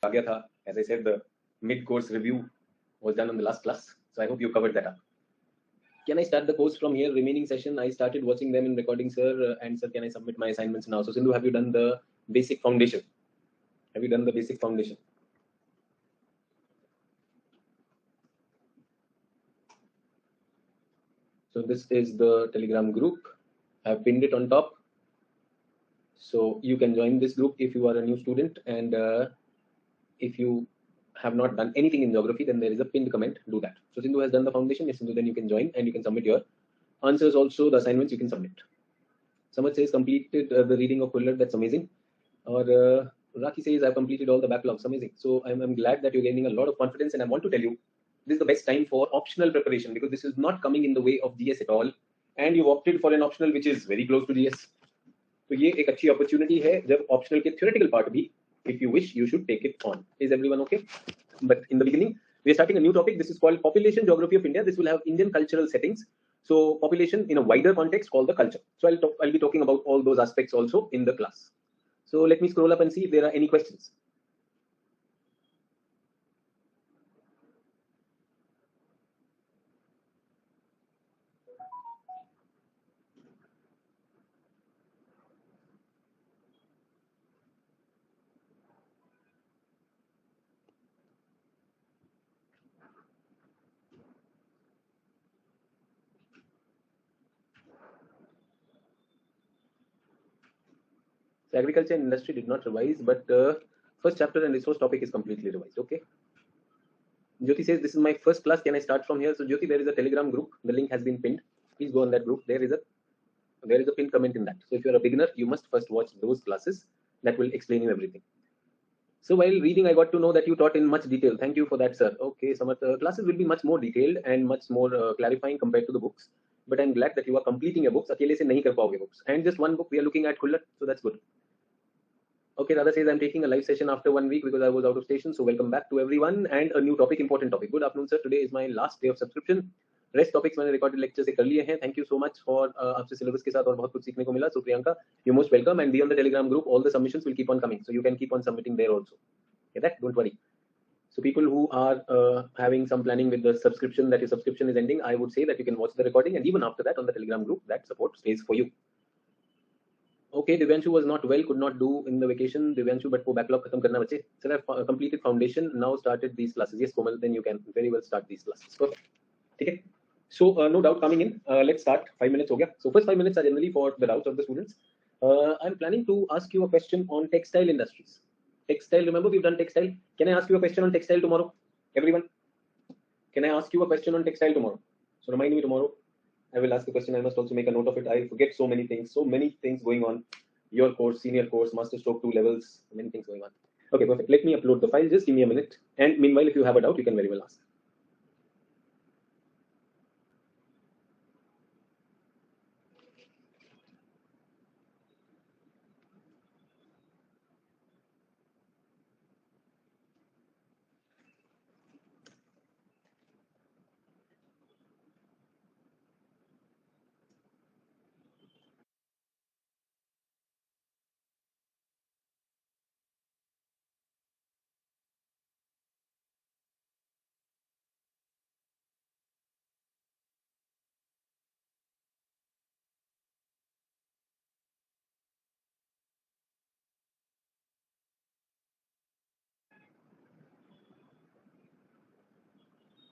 आ गया था. As I said, the mid-course review was done on the last class, so I hope you covered that up. Can I start the course from here? Remaining session, I started watching them in recording, sir. And sir, can I submit my assignments now? So Sindhu, have you done the basic foundation? Have you done the basic foundation? So this is the Telegram group. I've pinned it on top. So you can join this group if you are a new student, and if you have not done anything in geography, then there is a pinned comment. Do that. So Sindhu has done the foundation. Yes, Sindhu, then you can join and you can submit your answers. Also, the assignments you can submit. Someone says completed the reading of Hullard. That's amazing. Or Raki says I've completed all the backlogs. Amazing. So I'm glad that you're gaining a lot of confidence, and I want to tell you this is the best time for optional preparation, because this is not coming in the way of GS at all, and you've opted for an optional which is very close to GS. तो ये एक अच्छी opportunity है जब optional के theoretical part भी, if you wish, you should take it on. Is everyone okay? But in the beginning, we are starting a new topic. This is called Population Geography of India. This will have Indian cultural settings. So population in a wider context called the culture. So I'll be talking about all those aspects also in the class. So let me scroll up and see if there are any questions. So agriculture and industry did not revise, but first chapter and resource topic is completely revised. Okay. Jyoti says this is my first class. Can I start from here? So Jyoti, there is a Telegram group. The link has been pinned. Please go on that group. There is a pinned comment in that. So if you're a beginner, you must first watch those classes that will explain you everything. So while reading, I got to know that you taught in much detail. Thank you for that, sir. Okay, some of the classes will be much more detailed and much more clarifying compared to the books. But I'm glad that you are completing your books. अकेले से नहीं कर पाओगे books. And just one book we are looking at Kullat, so that's good. Okay, Radha says I'm taking a live session after 1 week because I was out of station. So welcome back to everyone, and a new topic, important topic. Good afternoon, sir. Today is my last day of subscription. Rest topics मैंने recorded lecture से कर लिए हैं. Thank you so much for आपसे syllabus के साथ और बहुत कुछ सीखने को मिला. So Priyanka, you're most welcome, and be on the Telegram group. All the submissions will keep on coming, so you can keep on submitting there also. Okay, that don't worry. So people who are having some planning with the subscription, that your subscription is ending, I would say that you can watch the recording, and even after that on the Telegram group, that support stays for you. Okay, Divyanshu was not well, could not do in the vacation. Divyanshu, but वो backlog खत्म करना बच्चे. Sir, I've completed foundation, now started these classes. Yes, Komal, then you can very well start these classes. Perfect. Okay. So no doubt coming in. Let's start. 5 minutes हो गया. So first 5 minutes are generally for the doubts of the students. I'm planning to ask you a question on textile industries. Textile, remember we've done textile. Can I ask you a question on textile tomorrow? Everyone? Can I ask you a question on textile tomorrow? So remind me tomorrow. I will ask a question. I must also make a note of it. I forget so many things going on. Your course, senior course, master stroke 2 levels, many things going on. Okay, perfect. Let me upload the file. Just give me a minute. And meanwhile, if you have a doubt, you can very well ask.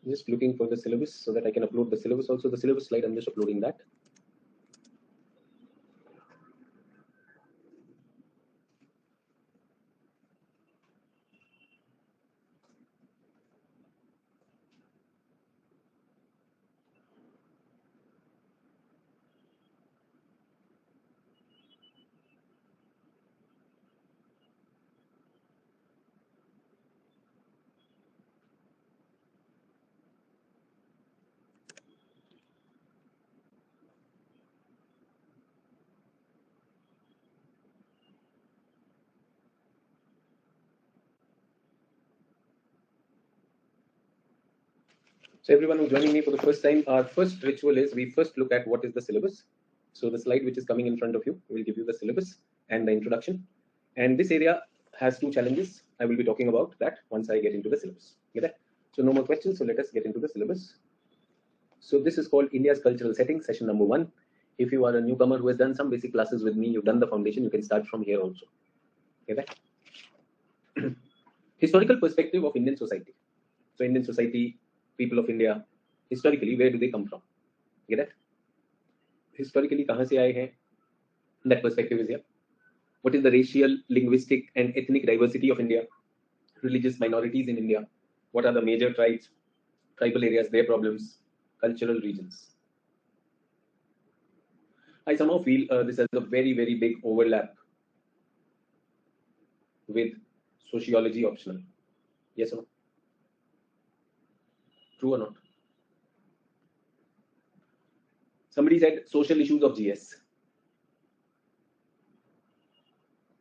Just looking for the syllabus so that I can upload the syllabus. Also, the syllabus slide, I'm just uploading that. So everyone who's joining me for the first time, our first ritual is we first look at what is the syllabus. So the slide which is coming in front of you will give you the syllabus and the introduction. And this area has two challenges. I will be talking about that once I get into the syllabus. Get that? So no more questions. So let us get into the syllabus. So this is called India's cultural setting, session number 1. If you are a newcomer who has done some basic classes with me, you've done the foundation, you can start from here also. Get that? Historical perspective of Indian society. So Indian society, people of India, historically, where do they come from? Get that? Historically, kahan se aaye hain? That perspective is here. What is the racial, linguistic, and ethnic diversity of India? Religious minorities in India. What are the major tribes, tribal areas, their problems, cultural regions? I somehow feel this has a very, very big overlap with sociology optional. Yes or no? True or not? Somebody said social issues of GS.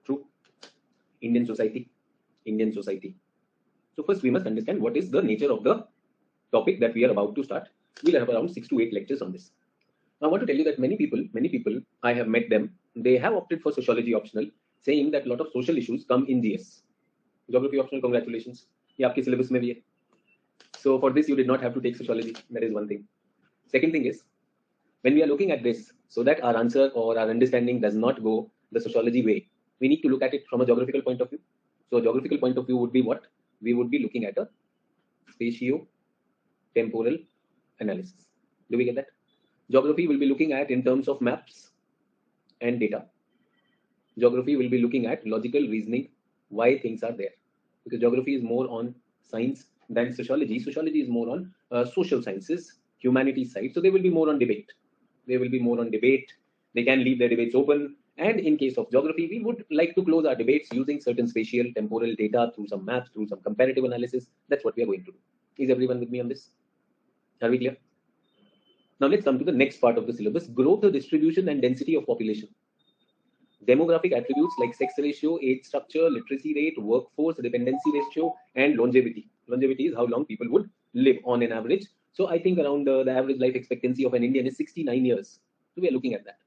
True. Indian society. Indian society. So first we must understand what is the nature of the topic that we are about to start. We'll have around 6 to 8 lectures on this. I want to tell you that many people, I have met them, they have opted for sociology optional, saying that a lot of social issues come in GS. Geography optional, congratulations. ये आपके syllabus में भी है. So for this, you did not have to take sociology. That is one thing. Second thing is, when we are looking at this, so that our answer or our understanding does not go the sociology way, we need to look at it from a geographical point of view. So a geographical point of view would be what? We would be looking at a spatio-temporal analysis. Do we get that? Geography will be looking at in terms of maps and data. Geography will be looking at logical reasoning, why things are there. Because geography is more on science than sociology. Sociology is more on social sciences, humanities side. So they will be more on debate. They will be more on debate. They can leave their debates open. And in case of geography, we would like to close our debates using certain spatial, temporal data through some maps, through some comparative analysis. That's what we are going to do. Is everyone with me on this? Are we clear? Now let's come to the next part of the syllabus, growth, distribution and density of population. Demographic attributes like sex ratio, age structure, literacy rate, workforce, dependency ratio, and longevity. Longevity is how long people would live on an average. So I think around the average life expectancy of an Indian is 69 years. So we are looking at that.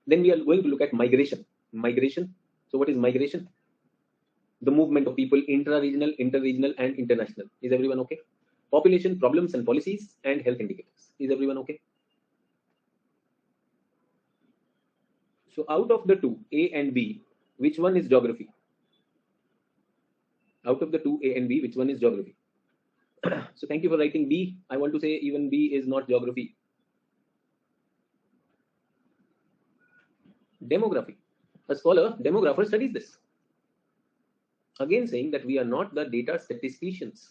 Then we are going to look at migration. Migration. So what is migration? The movement of people intra-regional, inter-regional, and international. Is everyone okay? Population, problems and policies, and health indicators. Is everyone okay? So out of the two, A and B, which one is geography? Out of the two, A and B, which one is geography? So thank you for writing B. I want to say even B is not geography. Demography. A scholar, demographer studies this. Again saying that we are not the data statisticians.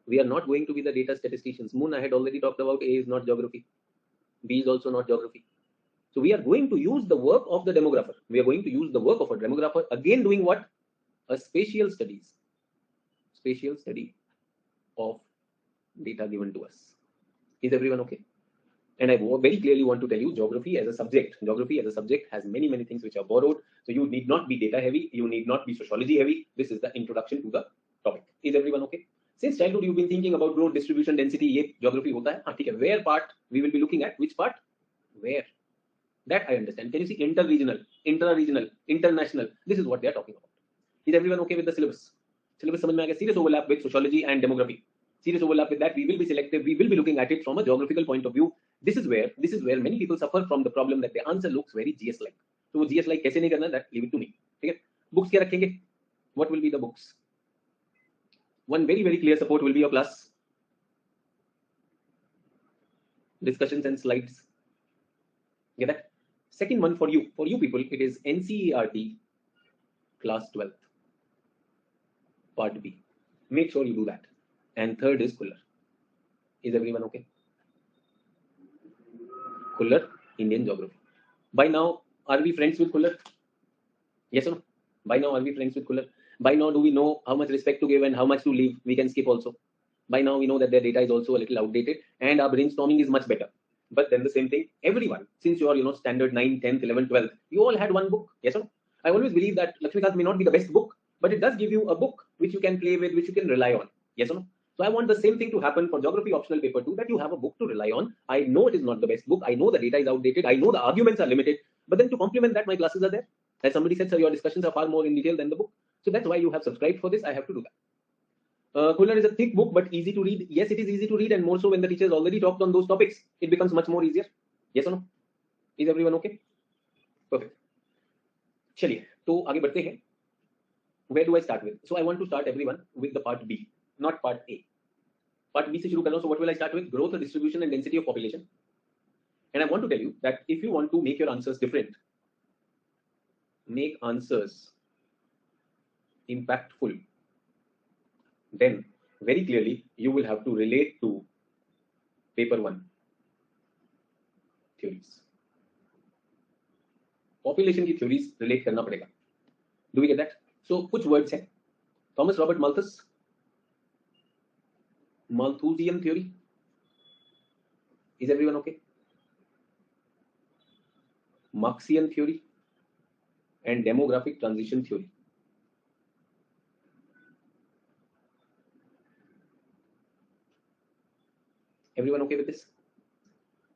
We are not going to be the data statisticians. Moon, I had already talked about A is not geography. B is also not geography. So we are going to use the work of the demographer. We are going to use the work of a demographer. Again doing what? A spatial studies. Spatial study of data given to us. Is everyone okay? And I very clearly want to tell you geography as a subject. Geography as a subject has many, many things which are borrowed. So you need not be data heavy. You need not be sociology heavy. This is the introduction to the topic. Is everyone okay? Since childhood, you've been thinking about growth, distribution, density. Ye geography hota hai. Okay. Where part we will be looking at? Which part? Where? That I understand. Can you see inter-regional, intra-regional, international? This is what they are talking about. Is everyone okay with the syllabus? Syllabus samajh mein aa gaya? Serious overlap with sociology and demography. Serious overlap with that. We will be selective. We will be looking at it from a geographical point of view. This is where many people suffer from the problem that the answer looks very GS-like. So वो GS-like कैसे नहीं करना? That leave it to me. ठीक है? Books क्या रखेंगे? What will be the books? One very, very clear support will be your class. Discussions and slides. Get that? Second one for you people, it is NCERT class 12th, part B. Make sure you do that. And third is Kuller. Is everyone okay? Kuller, Indian geography. By now, are we friends with Kuller? Yes or no? By now, are we friends with Kuller? By now, do we know how much respect to give and how much to leave? We can skip also. By now, we know that their data is also a little outdated and our brainstorming is much better. But then the same thing, everyone, since you are, standard 9, 10th, 11th, 12th, you all had one book. Yes or no? I always believe that Lakshmikant may not be the best book, but it does give you a book which you can play with, which you can rely on. Yes or no? So I want the same thing to happen for geography optional paper 2, that you have a book to rely on. I know it is not the best book. I know the data is outdated. I know the arguments are limited. But then to complement that, my classes are there. As somebody said, sir, your discussions are far more in detail than the book. So that's why you have subscribed for this. I have to do that. Kular is a thick book but easy to read. Yes, it is easy to read, and more so when the teacher has already talked on those topics, it becomes much more easier. Yes or no? Is everyone okay? Perfect. चलिए तो आगे बढ़ते हैं. Where do I start with? So I want to start everyone with the part B, not part A. Part B से शुरू कर रहा हूं. So what will I start with? Growth, distribution and density of population. And I want to tell you that if you want to make your answers different, make answers impactful, then very clearly you will have to relate to paper 1 theories. Population की theories relate करना पड़ेगा. Do we get that? So कुछ words हैं. Thomas Robert Malthus, Malthusian theory. Is everyone okay? Marxian theory and demographic transition theory. Everyone okay with this?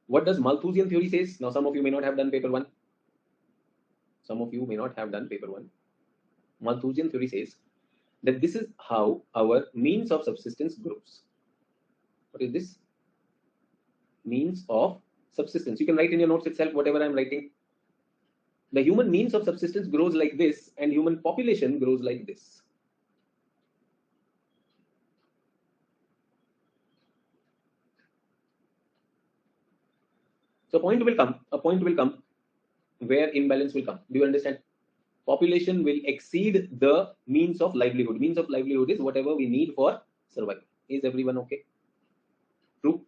What does Malthusian theory says? Now some of you may not have done paper 1. Some of you may not have done paper 1. Malthusian theory says that this is how our means of subsistence grows. What is this? Means of subsistence. You can write in your notes itself whatever I am writing. The human means of subsistence grows like this, and human population grows like this. So a point will come where imbalance will come. Do you understand? Population will exceed the means of livelihood. Means of livelihood is whatever we need for survival. Is everyone okay? True.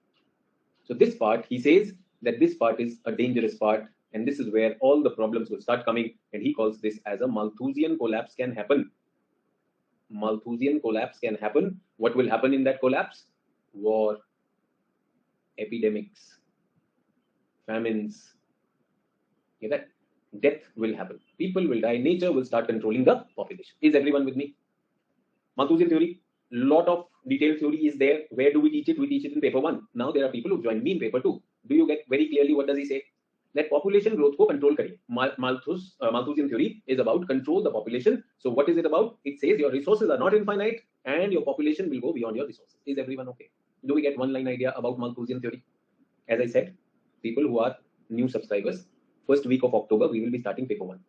So this part, he says that this part is a dangerous part, and this is where all the problems will start coming, and he calls this as a Malthusian collapse can happen. Malthusian collapse can happen. What will happen in that collapse? War, epidemics, famines. Get that? Death will happen. People will die. Nature will start controlling the population. Is everyone with me? Malthusian theory, lot of detailed theory is there. Where do we teach it? We teach it in paper 1. Now there are people who join me in paper 2. Do you get very clearly what does he say? That population growth ko control kariye. Malthusian theory is about control the population. So what is it about? It says your resources are not infinite and your population will go beyond your resources. Is everyone okay? Do we get one line idea about Malthusian theory? As I said, people who are new subscribers, first week of October, we will be starting paper 1.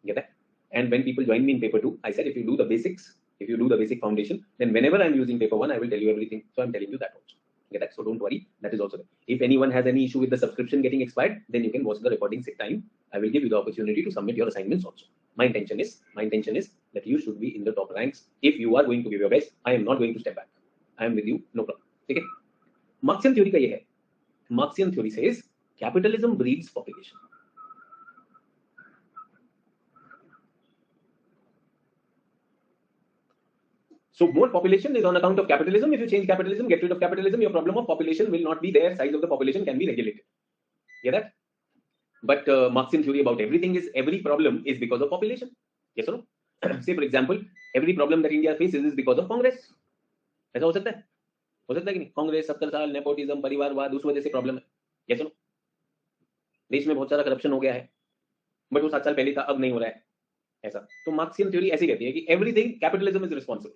Get that? And when people join me in paper 2, I said, if you do the basics, if you do the basic foundation, then whenever I'm using paper 1, I will tell you everything. So I'm telling you that also. Get that? So don't worry. That is also there. If anyone has any issue with the subscription getting expired, then you can watch the recording 6 times. I will give you the opportunity to submit your assignments also. My intention is that you should be in the top ranks. If you are going to give your best, I am not going to step back. I am with you, no problem. Okay? Marxian theory का ये है. Marxian theory says capitalism breeds population. So more population is on account of capitalism. If you change capitalism, get rid of capitalism, your problem of population will not be there. Size of the population can be regulated. Get that? But Marxian theory about everything is every problem is because of population. Yes or no? Say for example, every problem that India faces is because of Congress. ऐसा हो सकता है? हो सकता है कि नहीं? कांग्रेस 70 साल नेपोटिज्म परिवारवाद उस वजह से प्रॉब्लम है. Yes or no? देश में बहुत सारा करप्शन हो गया है, बट वो 7 साल पहले था, अब नहीं हो रहा है ऐसा. तो मार्क्सियन थ्योरी ऐसी कहती है कि everything capitalism is responsible.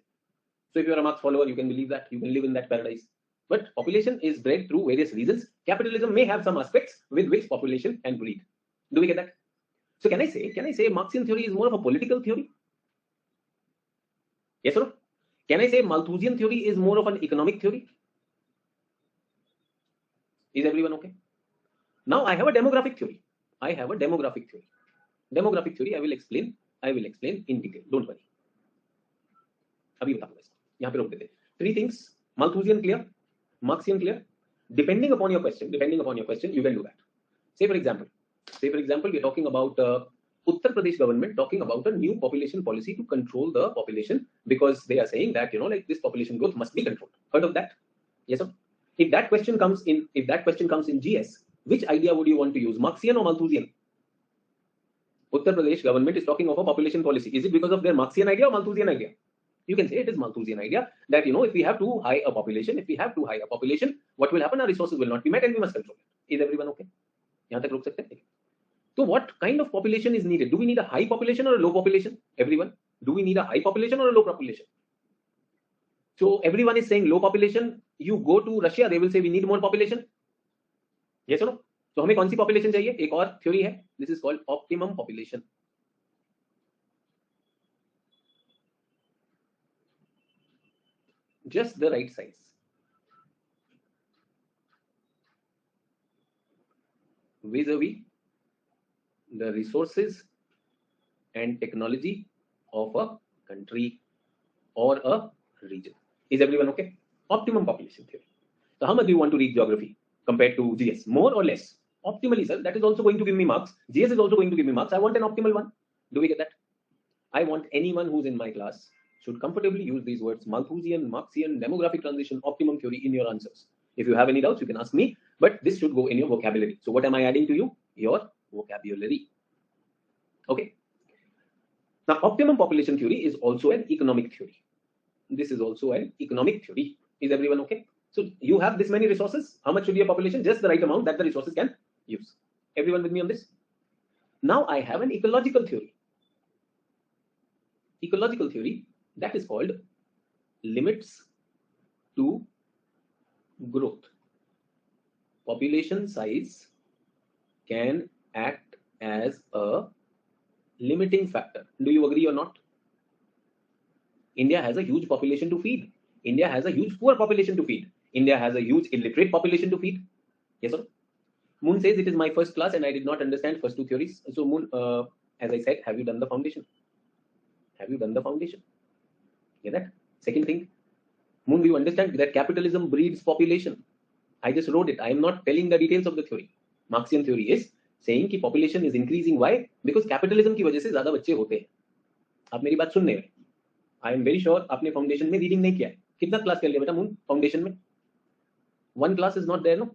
So if you are a Marx follower, you can believe that. You can live in that paradise. But population is bred through various reasons. Capitalism may have some aspects with which population can breed. Do we get that? So can I say Marxian theory is more of a political theory? Yes or no? Can I say Malthusian theory is more of an economic theory? Is everyone okay? Now I have a demographic theory. Demographic theory I will explain in detail. Don't worry. अभी बता दूंगा इसको. यहाँ पे रोक देते. 3 things. Malthusian clear? Marxian clear? Depending upon your question, you can do that. Say for example, we're talking about Uttar Pradesh government talking about a new population policy to control the population because they are saying that like this population growth must be controlled. Heard of that? Yes or no? If that question comes in GS, which idea would you want to use, Marxian or Malthusian? Uttar Pradesh government is talking of a population policy. Is it because of their Marxian idea or Malthusian idea? You can say it is Malthusian idea that if we have too high a population, what will happen? Our resources will not be met and we must control it. Is everyone okay? यहाँ तक रोक सकते हैं. So what kind of population is needed? Do we need a high population or a low population? Everyone? Do we need a high population or a low population? So everyone is saying low population. You go to Russia, they will say we need more population. Yes or no? So हमें कौन सी population चाहिए? एक और theory है. This is called optimum population. Just the right size. Vis-a-vis the resources and technology of a country or a region. Is everyone okay? Optimum population theory. So how much do you want to read geography compared to GS? More or less? Optimally, sir. That is also going to give me marks. GS is also going to give me marks. I want an optimal one. Do we get that? I want anyone who's in my class should comfortably use these words: Malthusian, Marxian, demographic transition, optimum theory in your answers. If you have any doubts, you can ask me, but this should go in your vocabulary. So what am I adding to you? Your vocabulary. Okay. Now, optimum population theory is also an economic theory. This is also an economic theory. Is everyone okay? So you have this many resources. How much should be a population? Just the right amount that the resources can use. Everyone with me on this? Now I have an ecological theory. Ecological theory that is called limits to growth. Population size can act as a limiting factor. Do you agree or not? India has a huge population to feed. India has a huge poor population to feed. India has a huge illiterate population to feed. Yes or no? Moon says it is my first class and I did not understand first two theories. So Moon, as I said, have you done the foundation? Have you done the foundation? Get that? Second thing, Moon, do you understand that capitalism breeds population? I just wrote it. I am not telling the details of the theory. Marxian theory is saying कि population is increasing. Why? Because capitalism की वजह से ज़्यादा बच्चे होते हैं. आप मेरी बात सुन रहे हैं? I am very sure आपने foundation में reading नहीं किया है. कितना क्लास कर लिया बेटा मून foundation में? One class is not there, no?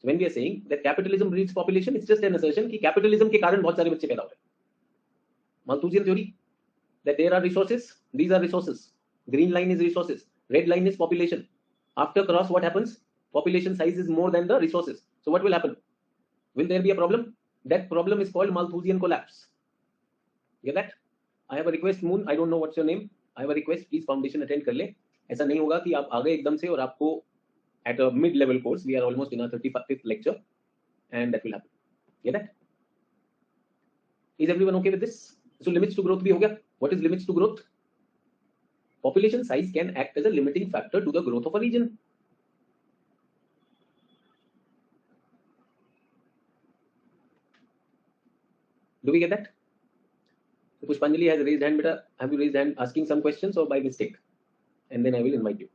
So when we are saying that capitalism breeds population, it's just an assertion कि capitalism के कारण बहुत सारे बच्चे पैदा हो रहे हैं. Malthusian theory that there are resources. These are resources. Green line is resources. Red line is population. After cross, what happens? Population size is more than the resources. So what will happen? Will there be a problem? That problem is called Malthusian collapse. Get that? I have a request, Moon. I don't know what's your name. I have a request. Please foundation attend कर ले. ऐसा नहीं होगा कि आप आ गए एकदम से और आपको at a mid-level course. We are almost in our 35th lecture, and that will happen. Get that? Is everyone okay with this? So limits to growth भी हो गया. What is limits to growth? Population size can act as a limiting factor to the growth of a region. Do we get that? So Pushpanjali has raised hand. Beta, have you raised hand asking some questions or by mistake? And then I will invite you.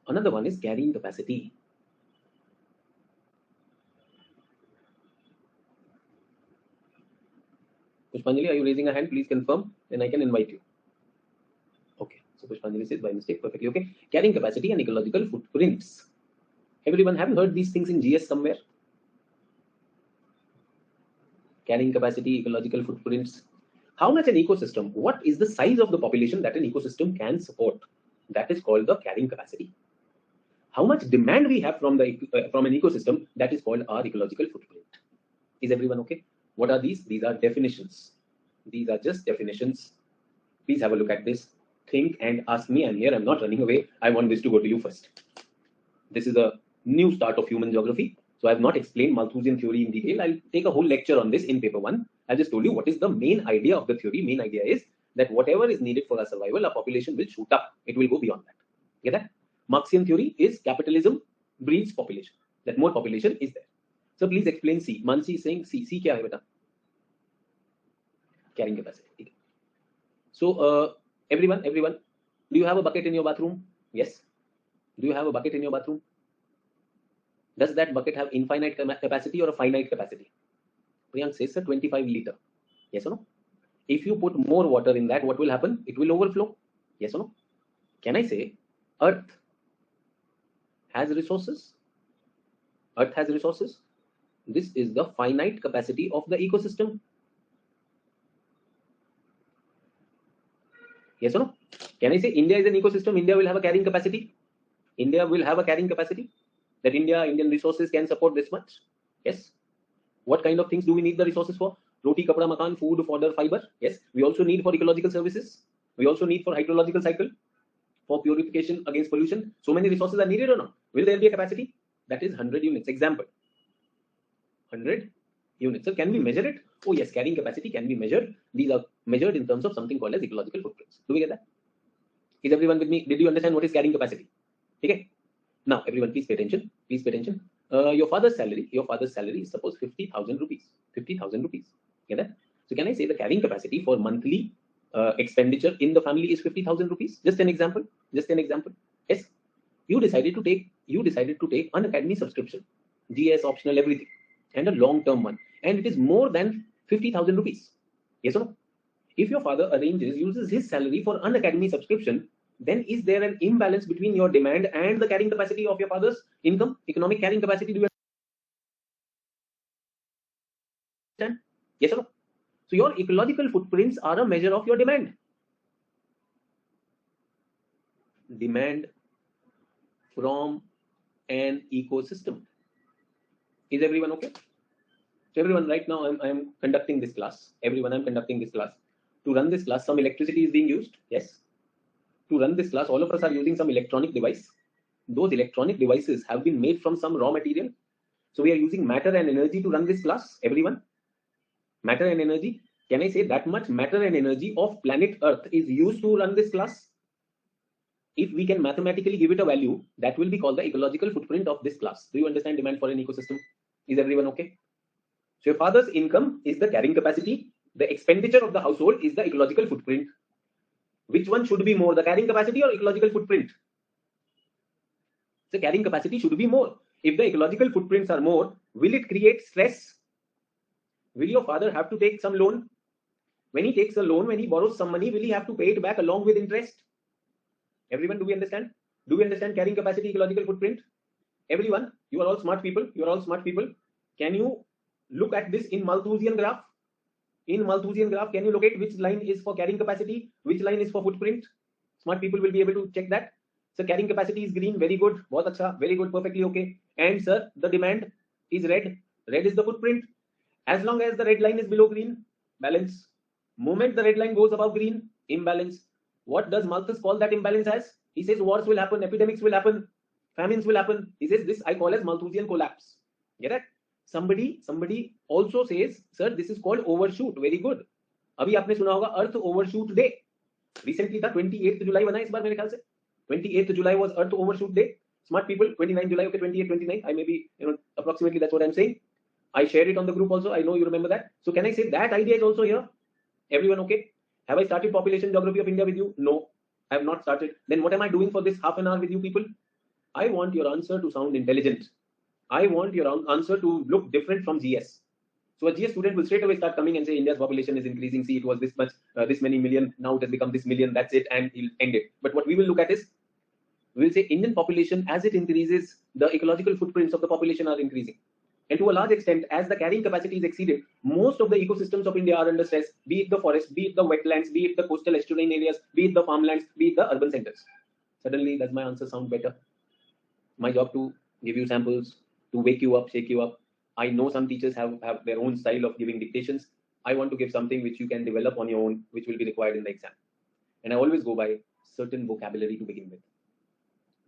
Another one is carrying capacity. Pushpanjali, are you raising a hand? Please confirm, then I can invite you. Okay, so Pushpanjali says by mistake, perfectly okay. Carrying capacity and ecological footprints. Everyone, have you heard these things in GS somewhere? Carrying capacity, ecological footprints. How much an ecosystem? What is the size of the population that an ecosystem can support? That is called the carrying capacity. How much demand we have from an ecosystem? That is called our ecological footprint. Is everyone okay? What are these? These are definitions. These are just definitions. Please have a look at this. Think and ask me. I'm here. I'm not running away. I want this to go to you first. This is a new start of human geography. So I have not explained Malthusian theory in detail. I'll take a whole lecture on this in paper 1. I just told you what is the main idea of the theory. Main idea is that whatever is needed for our survival, our population will shoot up. It will go beyond that. Get that? Marxian theory is capitalism breeds population. That more population is there. So please explain C. Mansi is saying C. C क्या है बेटा? Carrying capacity. So everyone, do you have a bucket in your bathroom? Yes. Do you have a bucket in your bathroom? Does that bucket have infinite capacity or a finite capacity? Priyank says, sir, 25 liter. Yes or no? If you put more water in that, what will happen? It will overflow. Yes or no? Can I say Earth has resources? Earth has resources. This is the finite capacity of the ecosystem. Yes or no? Can I say India is an ecosystem? India will have a carrying capacity. India will have a carrying capacity. That Indian resources can support this much. Yes. What kind of things do we need the resources for? Roti, kapda, makan, food, fodder, fiber. Yes. We also need for ecological services. We also need for hydrological cycle, for purification against pollution. So many resources are needed or not? Will there be a capacity? That is 100 units. Example, 100 units. So can we measure it? Oh yes, carrying capacity can be measured. These are measured in terms of something called as ecological footprints. Do we get that? Is everyone with me? Did you understand what is carrying capacity? Okay. Now everyone, please pay attention. Please pay attention. Your father's salary is suppose 50,000 rupees. 50,000 rupees. Get that? So can I say the carrying capacity for monthly expenditure in the family is 50,000 rupees? Just an example. Just an example. Yes. You decided to take an academy subscription, GS optional, everything, and a long-term one, and it is more than 50,000 rupees. Yes or no? If your father uses his salary for an academy subscription, then is there an imbalance between your demand and the carrying capacity of your father's income, economic carrying capacity? Do you understand? Yes or no? So your ecological footprints are a measure of your demand. Demand from an ecosystem. Is everyone okay? So everyone, right now I'm conducting this class. Everyone, I'm conducting this class. To run this class, some electricity is being used. Yes. To run this class, all of us are using some electronic device. Those electronic devices have been made from some raw material. So we are using matter and energy to run this class. Everyone, matter and energy. Can I say that much matter and energy of planet Earth is used to run this class? If we can mathematically give it a value, that will be called the ecological footprint of this class. Do you understand demand for an ecosystem? Is everyone okay? So your father's income is the carrying capacity. The expenditure of the household is the ecological footprint. Which one should be more, the carrying capacity or ecological footprint? The carrying capacity should be more. If the ecological footprints are more, will it create stress? Will your father have to take some loan? When he takes a loan, when he borrows some money, will he have to pay it back along with interest? Everyone, do we understand? Do we understand carrying capacity, ecological footprint? Everyone, you are all smart people. You are all smart people. Can you look at this in Malthusian graph? In Malthusian graph, can you locate which line is for carrying capacity, which line is for footprint? Smart people will be able to check that. So carrying capacity is green, very good, bahut acha, very good, perfectly okay. And sir, the demand is red. Red is the footprint. As long as the red line is below green, balance. Moment the red line goes above green, imbalance. What does Malthus call that imbalance as? He says wars will happen, epidemics will happen, famines will happen. He says this I call as Malthusian collapse. Get that? Somebody also says, sir, this is called overshoot. Very good. अभी आपने सुना होगा Earth Overshoot Day. Recently था 28th July बना इस बार मेरे ख्याल से. 28th July was Earth Overshoot Day. Smart people, 29th July, okay, 28th, 29th. I may be, approximately that's what I'm saying. I shared it on the group also. I know you remember that. So can I say that idea is also here? Everyone okay? Have I started population geography of India with you? No, I have not started. Then what am I doing for this half an hour with you people? I want your answer to sound intelligent. I want your answer to look different from GS. So a GS student will straight away start coming and say India's population is increasing. See, it was this much, this many million. Now it has become this million. That's it, and he'll end it. But what we will look at is, we will say Indian population as it increases, the ecological footprints of the population are increasing. And to a large extent, as the carrying capacity is exceeded, most of the ecosystems of India are under stress, be it the forest, be it the wetlands, be it the coastal estuarine areas, be it the farmlands, be it the urban centers. Suddenly, does my answer sound better? My job to give you samples, to wake you up, shake you up. I know some teachers have their own style of giving dictations. I want to give something which you can develop on your own, which will be required in the exam. And I always go by certain vocabulary to begin with.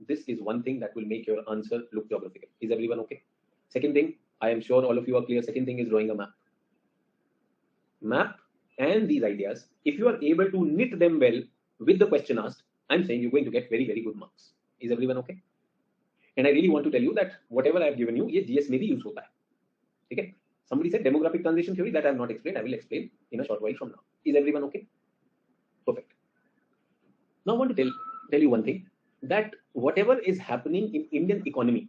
This is one thing that will make your answer look geographical. Is everyone okay? Second thing, I am sure all of you are clear. Second thing is drawing a map. Map and these ideas, if you are able to knit them well with the question asked, I'm saying you're going to get very, very good marks. Is everyone okay? And I really want to tell you that whatever I have given you, ये GS में भी use होता है. Okay? Somebody said demographic transition theory, that I have not explained. I will explain in a short while from now. Is everyone okay? Perfect. Now I want to tell you one thing, that whatever is happening in Indian economy,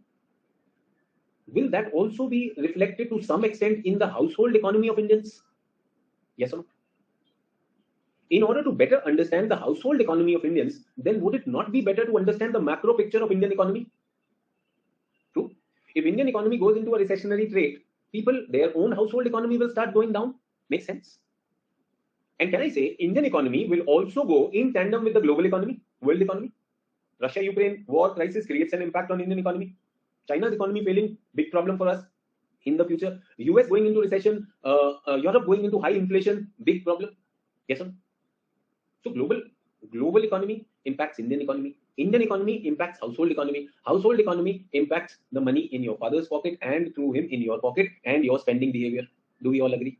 will that also be reflected to some extent in the household economy of Indians? Yes or no? In order to better understand the household economy of Indians, then would it not be better to understand the macro picture of Indian economy? True. If Indian economy goes into a recessionary trait, people, their own household economy will start going down. Makes sense. And can I say, Indian economy will also go in tandem with the global economy, world economy. Russia-Ukraine war crisis creates an impact on Indian economy. China's economy failing, big problem for us in the future. US going into recession, Europe going into high inflation, big problem. Yes or no? So global Global economy impacts Indian economy. Indian economy impacts household economy. Household economy impacts the money in your father's pocket and through him in your pocket and your spending behavior. Do we all agree?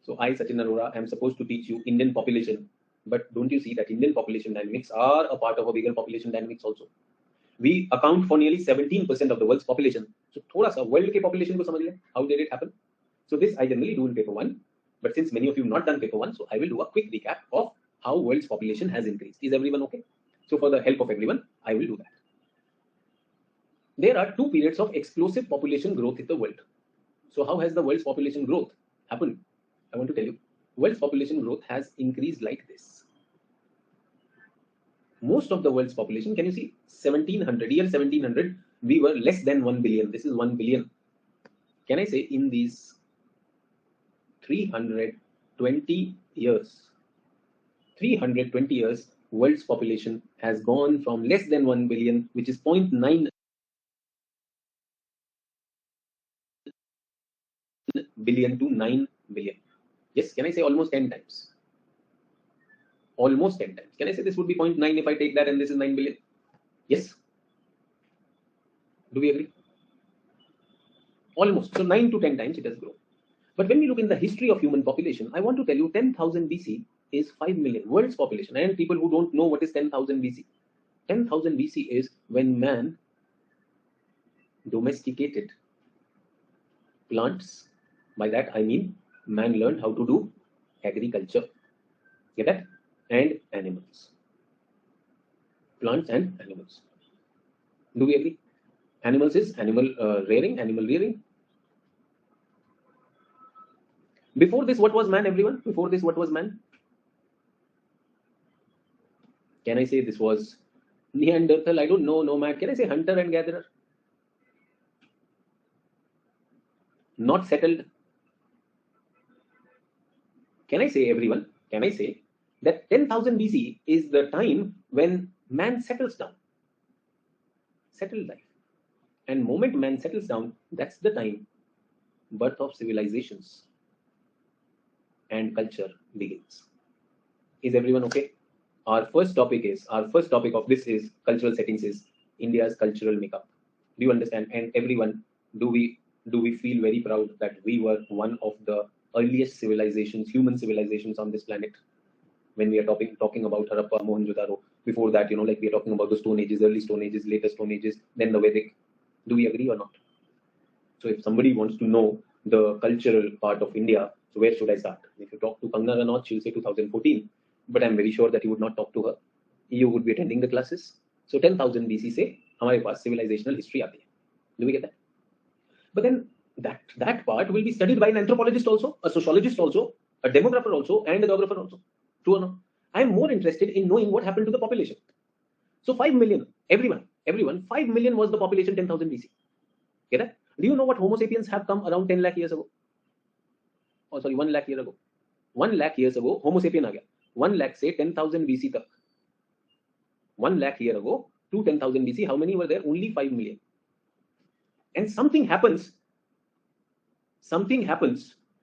So I, Sachin Arora, am supposed to teach you Indian population, but don't you see that Indian population dynamics are a part of a bigger population dynamics also? We account for nearly 17% of the world's population. So थोड़ा सा world के population को समझ लें. How did it happen? So this I generally do in paper 1, but since many of you have not done paper 1, so I will do a quick recap of how world's population has increased. Is everyone okay? So for the help of everyone, I will do that. There are two periods of explosive population growth in the world. So how has the world's population growth happened? I want to tell you, world's population growth has increased like this. Most of the world's population, can you see 1700, year 1700, we were less than 1 billion. This is 1 billion. Can I say in these 320 years, 320 years, world's population has gone from less than 1 billion, which is 0.9 billion to 9 billion. Yes, can I say almost 10 times? Almost 10 times. Can I say this would be 0.9 if I take that and this is 9 billion? Yes. Do we agree? Almost. So 9 to 10 times it has grown. But when we look in the history of human population, I want to tell you 10,000 BC is 5 million. World's population. And people who don't know what is 10,000 BC. 10,000 BC is when man domesticated plants. By that I mean man learned how to do agriculture. Get that? And animals. Plants and animals. Do we agree? Animals is animal rearing. Before this, what was man, everyone? Before this, what was man? Can I say this was Neanderthal? I don't know, nomad. Can I say hunter and gatherer? Not settled. Can I say, everyone? Can I say that 10,000 BC is the time when man settles down? Settled life. And moment man settles down, that's the time birth of civilizations and culture begins. Is everyone okay? Our first topic of this is cultural settings is India's cultural makeup. Do you understand? And everyone, do we feel very proud that we were one of the earliest civilizations, human civilizations on this planet? When we are talking about Harappa, Mohenjo-daro, before that, like we are talking about the Stone Ages, early Stone Ages, later Stone Ages, then the Vedic. Do we agree or not? So if somebody wants to know the cultural part of India, so where should I start? If you talk to Kangana Ranaut, she'll say 2014, but I'm very sure that you would not talk to her. You would be attending the classes. So 10,000 BC से हमारे पास civilizational history आती है. Do we get that? But then that part will be studied by an anthropologist also, a sociologist also, a demographer also, and a geographer also. True or not? I am more interested in knowing what happened to the population. So 5 million, everyone, 5 million was the population 10,000 BC. Get that? Do you know what Homo sapiens have come around 10 lakh years ago? Oh, sorry, 1 lakh year ago. 1 lakh years ago, Homo sapien आ गया. 1 lakh से 10,000 BC तक. 1 lakh year ago to 10,000 BC, how many were there? Only 5 million. And something happens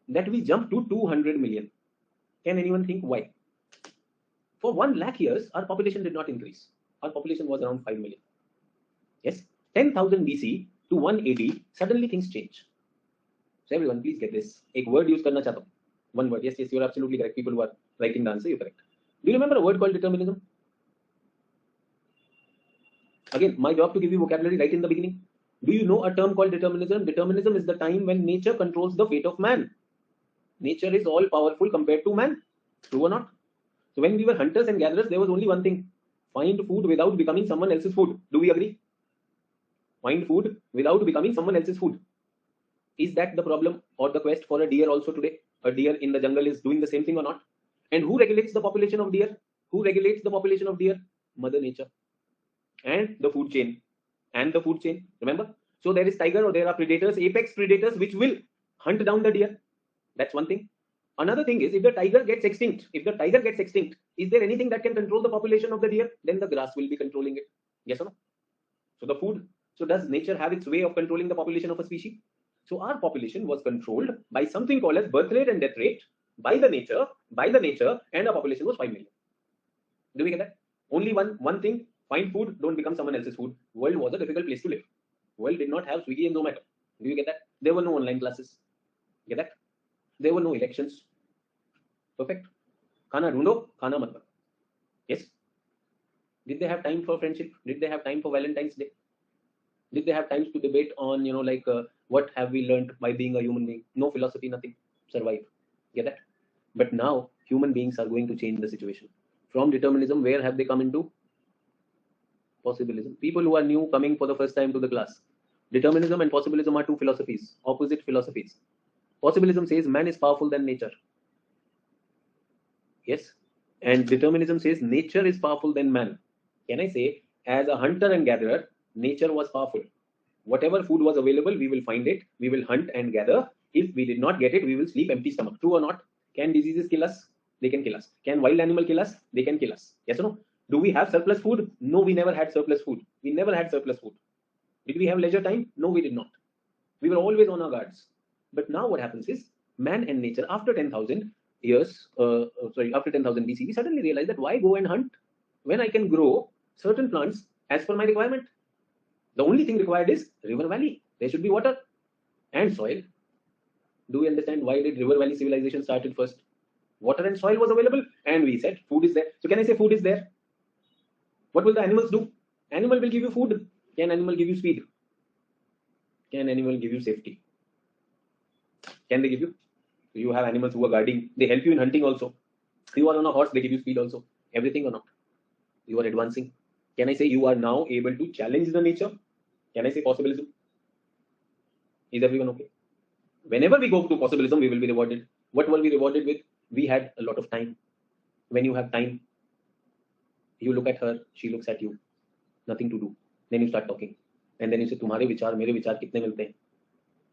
that we jump to 200 million. Can anyone think why? For 1 lakh years, our population did not increase. Our population was around 5 million. Yes, 10,000 BC to 1 AD, suddenly things change. So everyone, please get this. एक word use करना चाहता हूँ. One word. Yes, you're absolutely correct. People who are writing the answer, you're correct. Do you remember a word called determinism? Again, my job to give you vocabulary right in the beginning. Do you know a term called determinism? Determinism is the time when nature controls the fate of man. Nature is all powerful compared to man. True or not? So when we were hunters and gatherers, there was only one thing: find food without becoming someone else's food. Do we agree? Find food without becoming someone else's food. Is that the problem or the quest for a deer also today? A deer in the jungle is doing the same thing or not? And who regulates the population of deer? Who regulates the population of deer? Mother Nature. And the food chain. Remember? So there is tiger, or there are predators, apex predators, which will hunt down the deer. That's one thing. Another thing is, if the tiger gets extinct, is there anything that can control the population of the deer? Then the grass will be controlling it. Yes or no? So the food. So does nature have its way of controlling the population of a species? So our population was controlled by something called as birth rate and death rate by the nature, and our population was 5 million. Do we get that? Only one thing, find food, don't become someone else's food. World was a difficult place to live. World did not have Swiggy and Zomato. Do you get that? There were no online classes. Get that? There were no elections. Perfect. Khana dhundo, khana mat bano. Yes. Did they have time for friendship? Did they have time for Valentine's Day? Did they have time to debate on, what have we learned by being a human being? No philosophy, nothing. Survive. Get that? But now human beings are going to change the situation. From determinism, where have they come into? Possibilism. People who are new coming for the first time to the class. Determinism and possibilism are two philosophies, opposite philosophies. Possibilism says man is powerful than nature. Yes. And determinism says nature is powerful than man. Can I say, as a hunter and gatherer, nature was powerful. Whatever food was available, we will find it, we will hunt and gather. If we did not get it, we will sleep empty stomach. True or not? Can diseases kill us? They can kill us. Can wild animal kill us? They can kill us. Yes or no? Do we have surplus food? No, we never had surplus food. We never had surplus food. Did we have leisure time? No, we did not. We were always on our guards. But now what happens is, man and nature, after 10,000 years, after 10,000 BC, we suddenly realized that why go and hunt when I can grow certain plants as per my requirement? The only thing required is river valley. There should be water and soil. Do we understand why did river valley civilization started first? Water and soil was available, and we said food is there. So can I say food is there? What will the animals do? Animal will give you food. Can animal give you speed? Can animal give you safety? Can they give you? You have animals who are guarding. They help you in hunting also. You are on a horse, they give you speed also. Everything or not? You are advancing. Can I say you are now able to challenge the nature? Can I say possibilism? Is everyone okay? Whenever we go to possibilism, we will be rewarded. What were we rewarded with? We had a lot of time. When you have time, you look at her, she looks at you. Nothing to do. Then you start talking. And then you say, तुम्हारे विचार, मेरे विचार कितने मिलते हैं?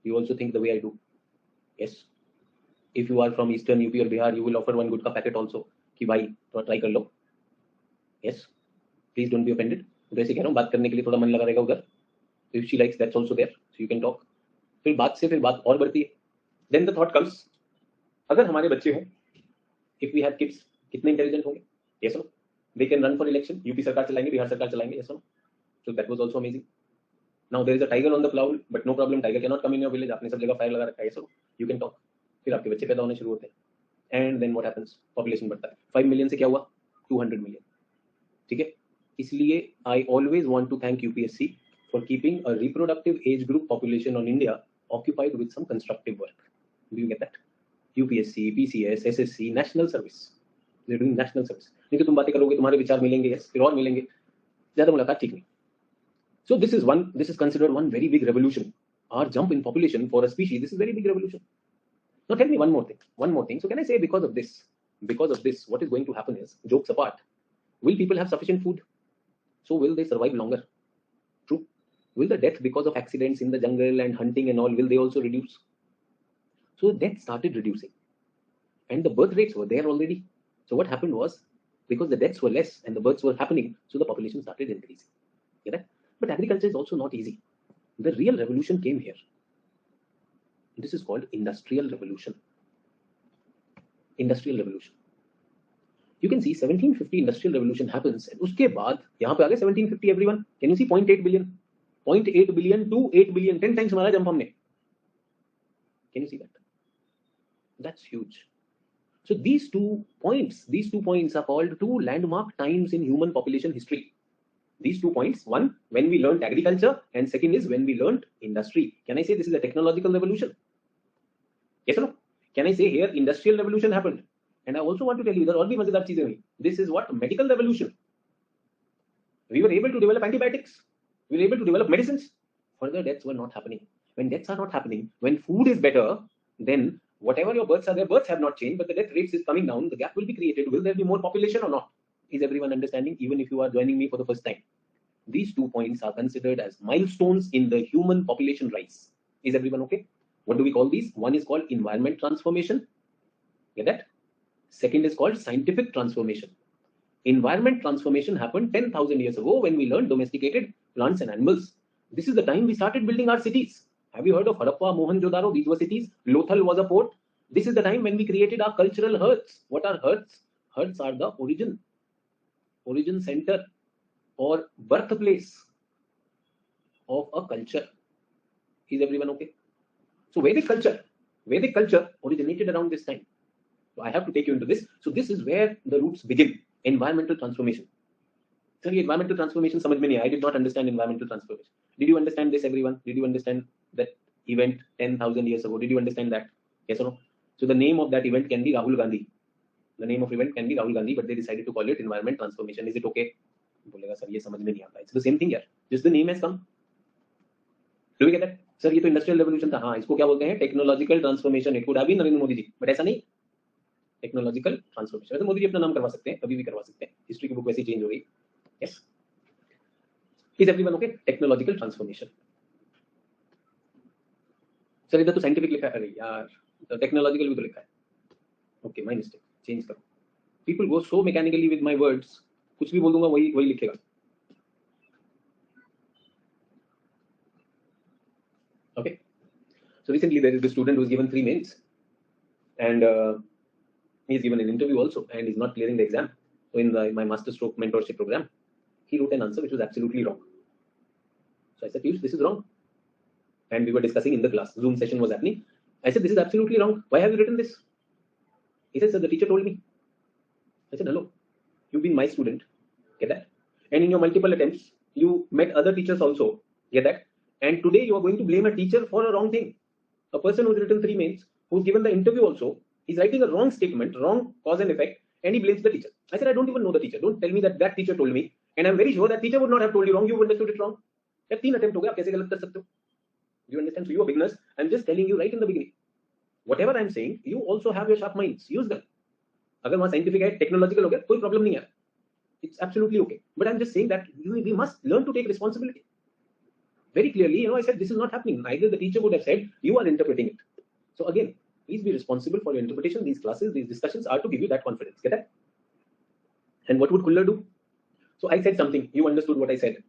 You also think the way I do. Yes. If you are from Eastern UP or Bihar, you will offer one gutka packet also. कि भाई थोड़ा try कर लो. Yes. Please don't be offended. तो ऐसे कह रहा हूँ, बात करने के लिए थोड़ा मन लगा रहेगा उधर. If she likes, that's also there. So you can talk. फिर बात से फिर बात और बढ़ती है. Then the thought comes, अगर हमारे बच्चे हों, if we have kids, कितने intelligent होंगे? Yes or no? They can run for election. UP सरकार चलाएंगे, बिहार सरकार चलाएंगे. Yes or no? So that was also amazing. Now there is a tiger on the prowl, but no problem. Tiger cannot come in your village. आपने सब जगह fire लगा रखा है. Yes or no? You can talk. फिर आपके बच्चे पैदा होने शुरू होते हैं. And then what happens? Population बढ़ता है. 5 million से क्या हुआ? 200 million. ठीक है? इसलिए I always want to thank UPSC for keeping a reproductive age group population on India occupied with some constructive work. Do you get that? UPSC, PCS, SSC, national service. They're doing national service. नहीं तो तुम बातें करोगे, तुम्हारे विचार मिलेंगे, yes, फिर और मिलेंगे. ज़्यादा मुलाकात ठीक नहीं. So this is considered one very big revolution. Our jump in population for a species, this is very big revolution. Now tell me one more thing. So can I say because of this, what is going to happen is, jokes apart, will people have sufficient food? So will they survive longer? True. Will the death because of accidents in the jungle and hunting and all, will they also reduce? So death started reducing. And the birth rates were there already. So what happened was, because the deaths were less and the births were happening, so the population started increasing. Get that? But agriculture is also not easy. The real revolution came here. This is called industrial revolution. Industrial revolution. You can see 1750 industrial revolution happens, and उसके बाद यहाँ पे आ गए 1750 everyone. Can you see 0.8 billion? 0.8 billion to 8 billion, 10 times हमारा jump हमने. Can you see that? That's huge. So these two points are called two landmark times in human population history. These 2 points, one, when we learned agriculture, and second is when we learned industry. Can I say this is a technological revolution? Yes or no? Can I say here industrial revolution happened? And I also want to tell you that और भी मजेदार चीजें हुई. This is what medical revolution. We were able to develop antibiotics. We were able to develop medicines. Further deaths were not happening. When deaths are not happening, when food is better, then whatever your births are, their births have not changed, but the death rates is coming down. The gap will be created. Will there be more population or not? Is everyone understanding? Even if you are joining me for the first time, these 2 points are considered as milestones in the human population rise. Is everyone okay? What do we call these? One is called environment transformation. Get that? Second is called scientific transformation. Environment transformation happened 10,000 years ago when we learned domesticated plants and animals. This is the time we started building our cities. Have you heard of Harappa, Mohenjo-daro? These were cities. Lothal was a port. This is the time when we created our cultural hearths. What are hearths? Hearths are the origin. origin center or birthplace of a culture. Is everyone okay? So Vedic culture originated around this time. So I have to take you into this. So this is where the roots begin. Environmental transformation. So environmental transformation, samajh mein nahi aaya. I did not understand environmental transformation. Did you understand this, everyone? Did you understand that event 10,000 years ago? Did you understand that? Yes or no? So the name of that event can be Rahul Gandhi. The name of event can be Rahul Gandhi, but they decided to call it environment transformation. Is it okay? बोलेगा sir ये समझ में नहीं आता. It's the same thing here. Just the name has come. Do we get that? Sir ये तो industrial revolution था. हाँ, इसको क्या बोलते हैं? Technological transformation. It could have been Narendra Modi ji, but ऐसा नहीं. Technological transformation. वैसे मोदी जी अपना नाम करवा सकते हैं, कभी भी करवा सकते हैं. हिस्ट्री की बुक वैसे चेंज हो गई. Yes. Is everyone okay? Technological transformation. Sir इधर तो साइंटिफिक लिखा है. अरे यार, टेक्नोलॉजिकल भी तो लिखा है. Okay, my mistake. चेंज करो. People go so mechanically with my words. कुछ भी बोल दूंगा वही लिखेगा. Okay. So recently there is a student who is given 3 mains, and he is given an interview also, and is not clearing the exam. So in my master stroke mentorship program, he wrote an answer which was absolutely wrong. So I said, Piyush, this is wrong. And we were discussing in the class. Zoom session was happening. I said, this is absolutely wrong. Why have you written this? He said, sir, the teacher told me. I said, hello, you've been my student. Get that? And in your multiple attempts, you met other teachers also. Get that? And today you are going to blame a teacher for a wrong thing. A person who's written 3 mains, who's given the interview also, is writing a wrong statement, wrong cause and effect, and he blames the teacher. I said, I don't even know the teacher. Don't tell me that teacher told me. And I'm very sure that teacher would not have told you wrong. You understood it wrong. That 3 attempts ho gaya, aap kaise galat kar sakte ho? You understand? So you are beginners. I'm just telling you right in the beginning. Whatever I'm saying, you also have your sharp minds. Use them. अगर वहाँ scientific है, technological हो गया, कोई problem नहीं है. It's absolutely okay. But I'm just saying that we must learn to take responsibility. Very clearly, I said this is not happening. Neither the teacher would have said you are interpreting it. So again, please be responsible for your interpretation. These classes, these discussions are to give you that confidence. Get that? And what would Kuller do? So I said something. You understood what I said.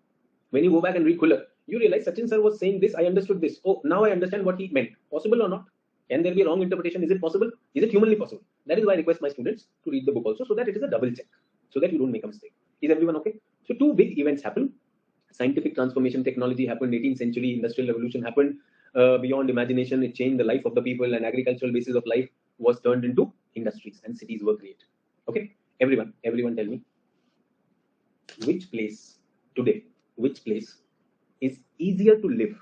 When you go back and read Kuller, you realize Sachin sir was saying this. I understood this. Oh, now I understand what he meant. Possible or not? Can there be a wrong interpretation? Is it possible? Is it humanly possible? That is why I request my students to read the book also, so that it is a double check, so that you don't make a mistake. Is everyone okay? So 2 big events happen. Scientific transformation, technology happened, 18th century, industrial revolution happened. Beyond imagination, it changed the life of the people, and agricultural basis of life was turned into industries, and cities were created. Okay, everyone tell me, which place today, is easier to live,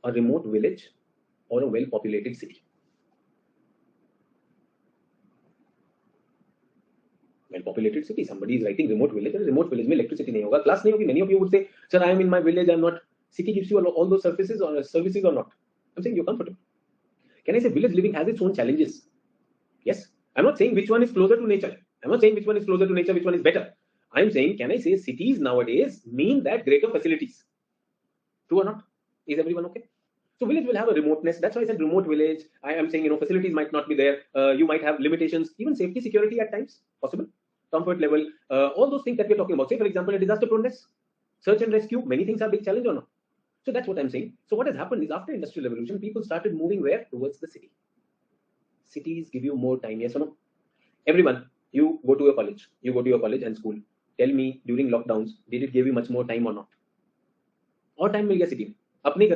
a remote village or a well-populated city? Well-populated city. Somebody is writing remote village. Remote village में electricity नहीं होगा, class नहीं होगी. Many of you would say, sir, I am in my village. I am not. City gives you all those services or not. I'm saying you're comfortable. Can I say village living has its own challenges? Yes. I'm not saying which one is closer to nature. I'm not saying which one is closer to nature, which one is better. I'm saying, can I say cities nowadays mean that greater facilities? True or not? Is everyone okay? So village will have a remoteness. That's why I said remote village. I am saying, facilities might not be there. You might have limitations, even safety, security at times, possible. Comfort level, all those things that we're talking about. Say, for example, a disaster proneness, search and rescue, many things are big challenge or not. So that's what I'm saying. So what has happened is after industrial revolution, people started moving where? Towards the city. Cities give you more time, yes or no? Everyone, you go to your college and school. Tell me, during lockdowns, did it give you much more time or not? Or time मिल गया city में, अपने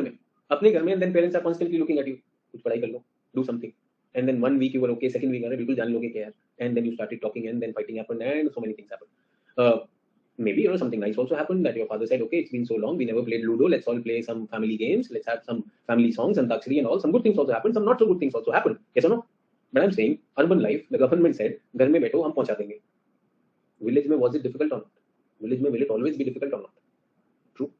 घर में, and then parents are constantly looking at you. कुछ पढ़ाई कर लो, do something. And then 1 week you were okay, second week अरे बिल्कुल जान लोगे क्या यार. And then you started talking, and then fighting happened, and so many things happened. Maybe something nice also happened, that your father said, okay, it's been so long, we never played Ludo, let's all play some family games, let's have some family songs and Takshari and all. Some good things also happened, some not so good things also happened. Yes or no? But I'm saying, urban life, the government said, घर में बैठो हम पहुंचा देंगे. Village में was it difficult or not? Village में will it always be difficult or not? True.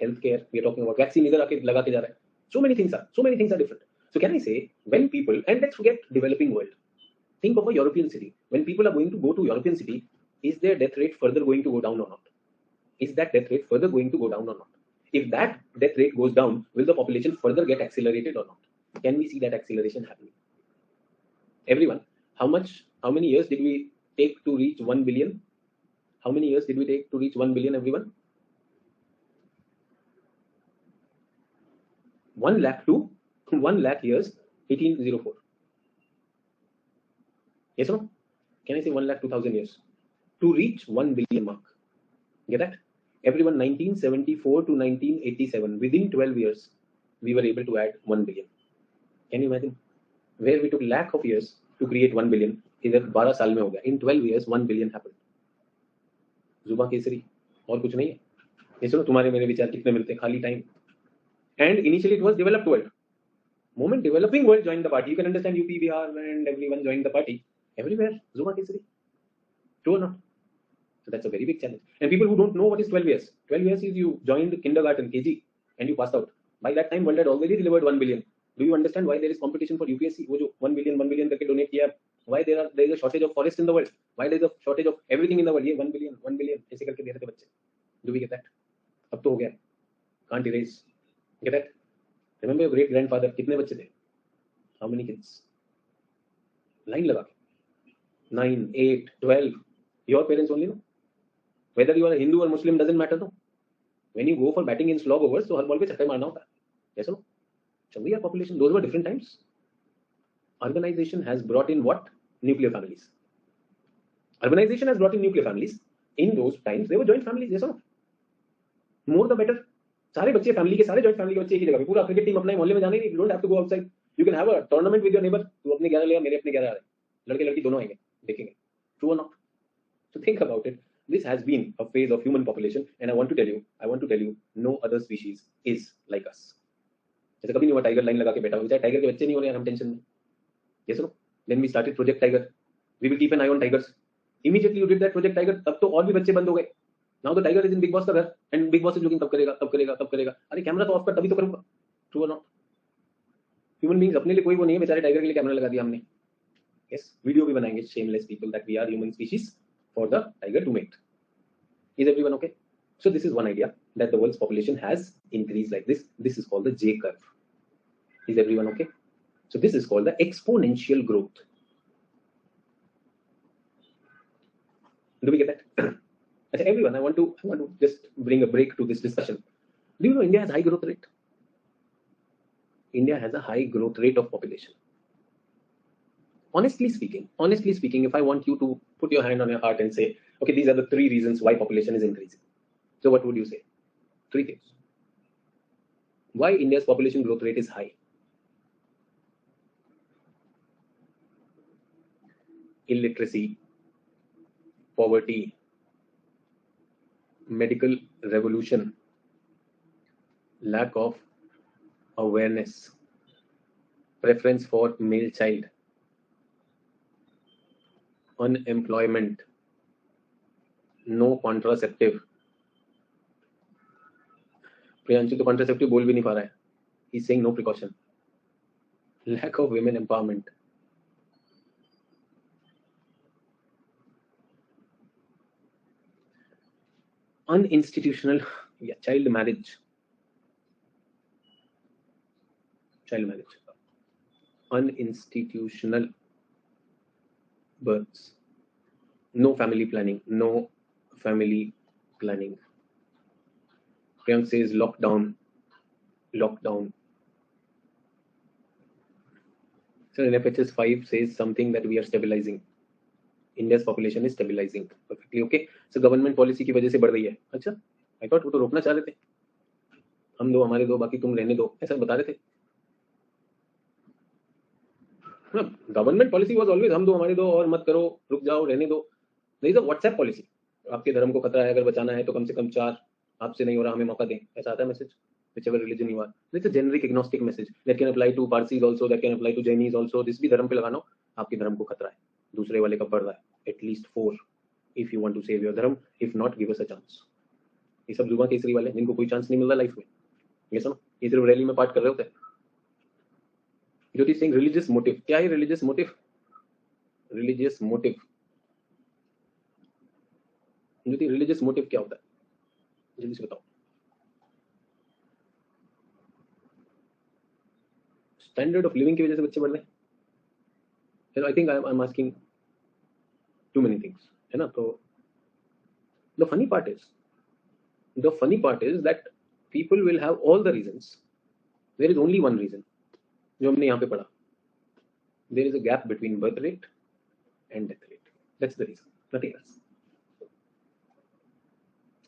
Healthcare, we are talking about vaccine, इधर आके लगा के जा रहा है. So many things are different. So can I say, when people, and let's forget developing world, think of a European city. When people are going to go to European city, is their death rate further going to go down or not? Is that death rate further going to go down or not? If that death rate goes down, will the population further get accelerated or not? Can we see that acceleration happening? Everyone, how many years did we take to reach 1 billion? How many years did we take to reach 1 billion, everyone? 1 lakh to 1 lakh years, 1804. Yes or no? Can I say 1 lakh 2,000 years? to reach 1 billion mark. Get that? Everyone, 1974 to 1987, within 12 years, we were able to add 1 billion. Can you imagine? Where we took lakh of years to create 1 billion, इधर 12 साल में हो गया. In 12 years, 1 billion happened. जुबा केसरी और कुछ नहीं है. ये सुनो, तुम्हारे मेरे विचार कितने मिलते हैं, खाली time. And initially it was developed world. Moment developing world joined the party. You can understand UP, Bihar, and everyone joined the party. Everywhere, Zuma Kesari. True or not? So that's a very big challenge. And people who don't know what is 12 years. 12 years is you joined kindergarten, KG, and you passed out. By that time, world had already delivered 1 billion. Do you understand why there is competition for UPSC? वो जो 1 billion करके donate किया. Why there is a shortage of forest in the world? Why there is a shortage of everything in the world? ये 1 billion ऐसे करके दे रहे थे बच्चे. Do we get that? अब तो हो गया. Can't erase. Get that? Remember your great grandfather? कितने बच्चे थे? How many kids? Line लगा के. 9, 8, 12. Your parents only know. Whether you are a Hindu or Muslim doesn't matter, no. When you go for batting in slog overs, so her ball पे छक्का मारना होता है. Yes or no? So we are population. Those were different times. Urbanization has brought in what? Nuclear families. Urbanization has brought in nuclear families. In those times, they were joint families. Yes or no? More the better. सारे बच्चे family के, सारे joint family के बच्चे एक ही जगह पे. पूरा क्रिकेट टीम अपने मोहल्ले में जाने नहीं. You don't have to go outside. You can have a tournament with your neighbor. तू अपने 11 लेगा, मेरे अपने 11 आ रहे. लड़के लड़की दोनों आएंगे, देखेंगे. True or not? So think about it. This has been a phase of human population, and I want to tell you, no other species is like us. जैसे कभी नहीं हुआ टाइगर लाइन लगा के बैठा हो. चाहे टाइगर के बच्चे नहीं हो रहे हैं, हम टेंशन में. Yes or no? Then we started Project Tiger. We will keep an eye on tigers. Immediately you did that Project Tiger, तब तो और भी बच्चे बंद हो गए. Now the tiger is in Big Boss का घर, and Big Boss is looking कब करेगा. अरे कैमरा तो ऑफ कर, तभी तो करूंगा. True or not? Human beings अपने लिए कोई वो नहीं है, बेचारे टाइगर के लिए कैमरा लगा दिया हमने. Yes, वीडियो भी बनाएंगे, shameless people, that we are human species for the tiger to mate. Is everyone okay? So this is one idea, that the world's population has increased like this. This is called the J curve. Is everyone okay? So this is called the exponential growth. Do we get that? Everyone, I want to just bring a break to this discussion. Do you know India has high growth rate? India has a high growth rate of population. Honestly speaking, if I want you to put your hand on your heart and say, okay, these are the 3 reasons why population is increasing. So what would you say? 3 things. Why India's population growth rate is high? Illiteracy, poverty, medical revolution, lack of awareness, preference for male child, unemployment, no contraceptive. Priyanshu तो contraceptive बोल भी नहीं पा रहा है. He's saying no precaution. Lack of women empowerment. Uninstitutional, child marriage. Uninstitutional births. No family planning. Priyank says lockdown. So NFHS 5 says something that we are stabilizing. India's population is stabilizing. Perfectly okay. So government policy की वजह से बढ़ रही है. अच्छा, I thought वो तो रोकना चाह रहे थे. हम दो हमारे दो, बाकी तुम रहने दो, ऐसा बता रहे थे. गवर्नमेंट पॉलिसी वाज ऑलवेज हम दो हमारे दो और मत करो, रुक जाओ, रहने दो. There is a WhatsApp policy. आपके धर्म को खतरा है, अगर बचाना है तो कम से कम 4, आपसे नहीं हो रहा, हमें मौका दें. ऐसा आता है message. Whichever religion you are. It's a generic agnostic message that can apply to Parsis also, that can apply to Jainis also. This भी धर्म पे लगाना, आपके धर्म को खतरा है, दूसरे वाले का बढ़ रहा है. At least 4 if you want to save your धर्म. If not, give us a chance. ये सब जुबा केसरी वाले जिनको कोई चांस नहीं मिल रहा लाइफ में, ये सुनो, ये सिर्फ रैली में पार्ट कर रहे होते हैं. Jyoti Singh, religious motive. क्या है रिलीजियस मोटिव? ज्योति, रिलीजियस मोटिव क्या होता है, जल्दी से बताओ. स्टैंडर्ड ऑफ लिविंग की वजह से बच्चे बढ़ रहे हैं. I think I am asking too many things, है ना. तो the funny part is that people will have all the reasons. There is only one reason जो हमने यहाँ पे पढ़ा. There is a gap between birth rate and death rate. That's the reason, nothing else.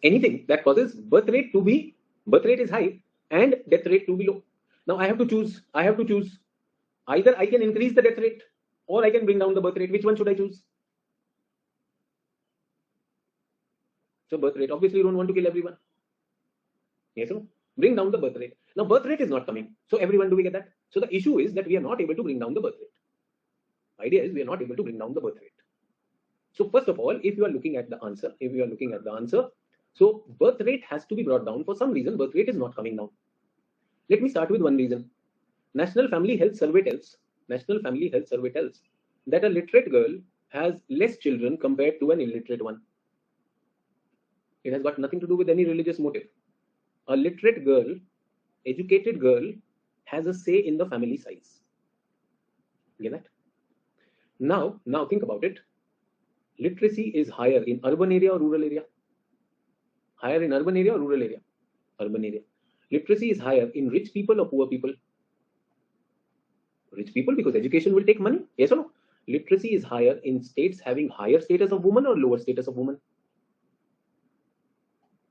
anything that causes birth rate is high and death rate to be low. Now I have to choose. Either I can increase the death rate or I can bring down the birth rate. Which one should I choose? So birth rate. Obviously, you don't want to kill everyone. Yes or no? Bring down the birth rate. Now birth rate is not coming. So everyone, do we get that? So the issue is that we are not able to bring down the birth rate. Idea is we are not able to bring down the birth rate. So first of all, if you are looking at the answer, so birth rate has to be brought down. For some reason, birth rate is not coming down. Let me start with one reason. National Family Health Survey tells that a literate girl has less children compared to an illiterate one. It has got nothing to do with any religious motive. A literate girl, educated girl, has a say in the family size. Get that? Now think about it. Literacy is higher in urban area or rural area? Higher in urban area or rural area? Urban area. Literacy is higher in rich people or poor people? Rich people, because education will take money. Yes or no? Literacy is higher in states having higher status of woman or lower status of woman?